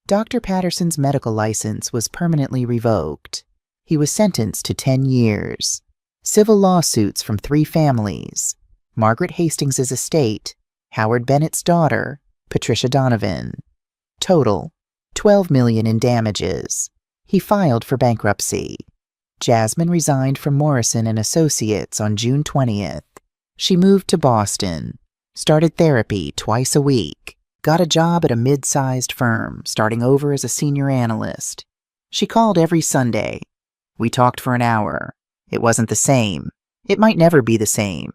Dr. Patterson's medical license was permanently revoked. He was sentenced to 10 years. Civil lawsuits from 3 families: Margaret Hastings's estate, Howard Bennett's daughter, Patricia Donovan. Total, $12 million in damages. He filed for bankruptcy. Jasmine resigned from Morrison and Associates on June 20th. She moved to Boston, started therapy twice a week, got a job at a mid-sized firm, starting over as a senior analyst. She called every Sunday. We talked for an hour. It wasn't the same. It might never be the same.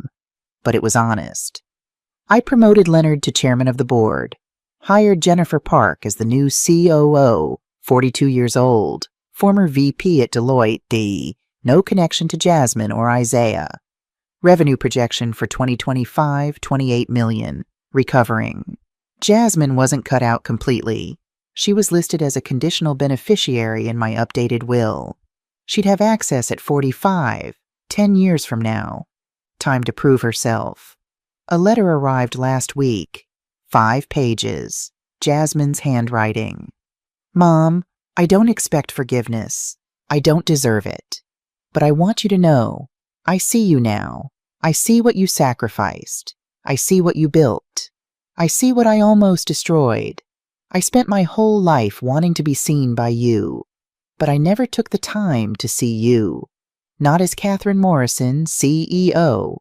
But it was honest. I promoted Leonard to chairman of the board, hired Jennifer Park as the new COO, 42 years old, former VP at Deloitte, no connection to Jasmine or Isaiah. Revenue projection for 2025, $28 million, recovering. Jasmine wasn't cut out completely. She was listed as a conditional beneficiary in my updated will. She'd have access at 45, 10 years from now. Time to prove herself. A letter arrived last week. 5 pages. Jasmine's handwriting. Mom, I don't expect forgiveness. I don't deserve it. But I want you to know, I see you now. I see what you sacrificed. I see what you built. I see what I almost destroyed. I spent my whole life wanting to be seen by you, but I never took the time to see you. Not as Catherine Morrison, CEO,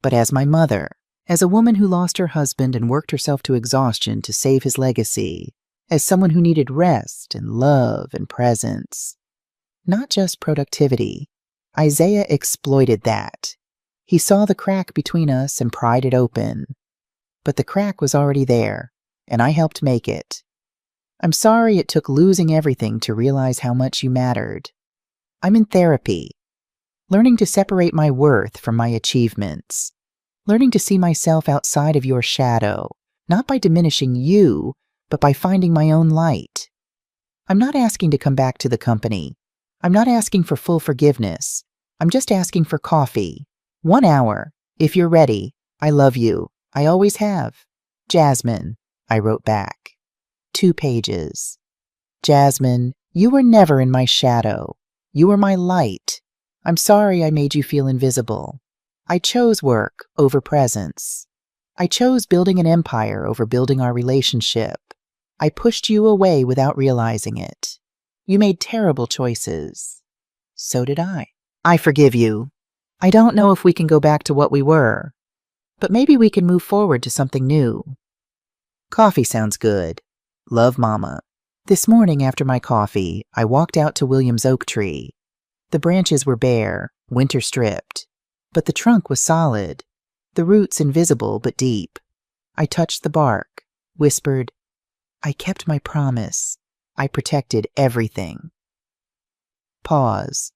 but as my mother, as a woman who lost her husband and worked herself to exhaustion to save his legacy, as someone who needed rest and love and presence. Not just productivity. Isaiah exploited that. He saw the crack between us and pried it open. But the crack was already there, and I helped make it. I'm sorry it took losing everything to realize how much you mattered. I'm in therapy, learning to separate my worth from my achievements, learning to see myself outside of your shadow, not by diminishing you, but by finding my own light. I'm not asking to come back to the company. I'm not asking for full forgiveness. I'm just asking for coffee. 1 hour. If you're ready. I love you. I always have. Jasmine, I wrote back. 2 pages. Jasmine, you were never in my shadow. You were my light. I'm sorry I made you feel invisible. I chose work over presence. I chose building an empire over building our relationship. I pushed you away without realizing it. You made terrible choices. So did I. I forgive you. I don't know if we can go back to what we were, but maybe we can move forward to something new. Coffee sounds good. Love, Mama. This morning after my coffee, I walked out to William's oak tree. The branches were bare, winter stripped, but the trunk was solid, the roots invisible but deep. I touched the bark, whispered, I kept my promise. I protected everything. Pause.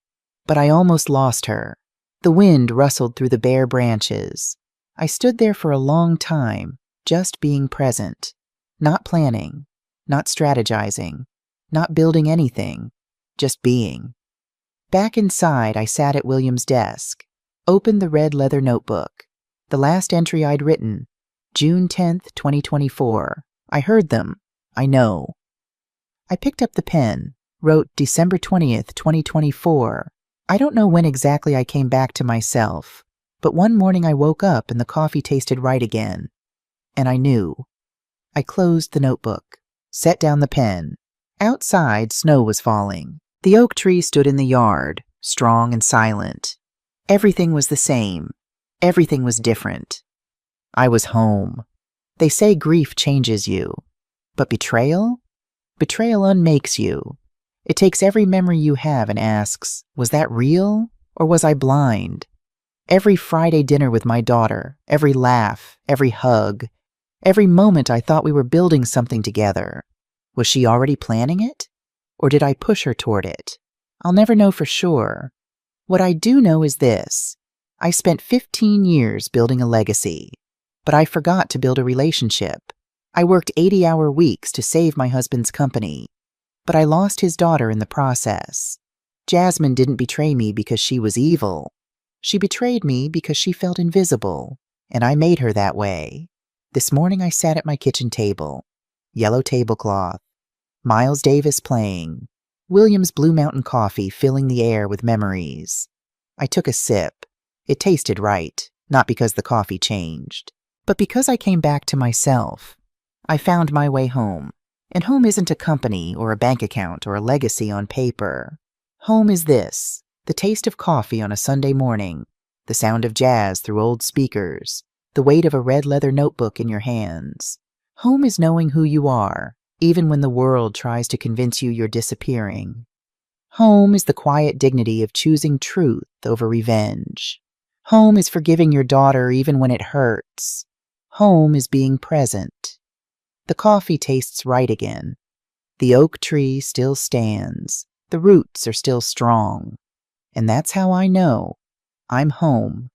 But I almost lost her. The wind rustled through the bare branches. I stood there for a long time, just being present, not planning, not strategizing, not building anything, just being. Back inside, I sat at William's desk, opened the red leather notebook, the last entry I'd written, June 10th, 2024. I heard them. I know. I picked up the pen, wrote December 20th, 2024. I don't know when exactly I came back to myself, but one morning I woke up and the coffee tasted right again. And I knew. I closed the notebook, set down the pen. Outside, snow was falling. The oak tree stood in the yard, strong and silent. Everything was the same. Everything was different. I was home. They say grief changes you. But betrayal? Betrayal unmakes you. It takes every memory you have and asks, was that real or was I blind? Every Friday dinner with my daughter, every laugh, every hug, every moment I thought we were building something together. Was she already planning it? Or did I push her toward it? I'll never know for sure. What I do know is this. I spent 15 years building a legacy, but I forgot to build a relationship. I worked 80-hour weeks to save my husband's company. but I lost his daughter in the process. Jasmine didn't betray me because she was evil. She betrayed me because she felt invisible, and I made her that way. This morning I sat at my kitchen table. Yellow tablecloth. Miles Davis playing. Williams Blue Mountain coffee filling the air with memories. I took a sip. It tasted right, not because the coffee changed, but because I came back to myself. I found my way home. And home isn't a company or a bank account or a legacy on paper. Home is this, the taste of coffee on a Sunday morning, the sound of jazz through old speakers, the weight of a red leather notebook in your hands. Home is knowing who you are, even when the world tries to convince you you're disappearing. Home is the quiet dignity of choosing truth over revenge. Home is forgiving your daughter even when it hurts. Home is being present. The coffee tastes right again. The oak tree still stands. The roots are still strong. And that's how I know I'm home.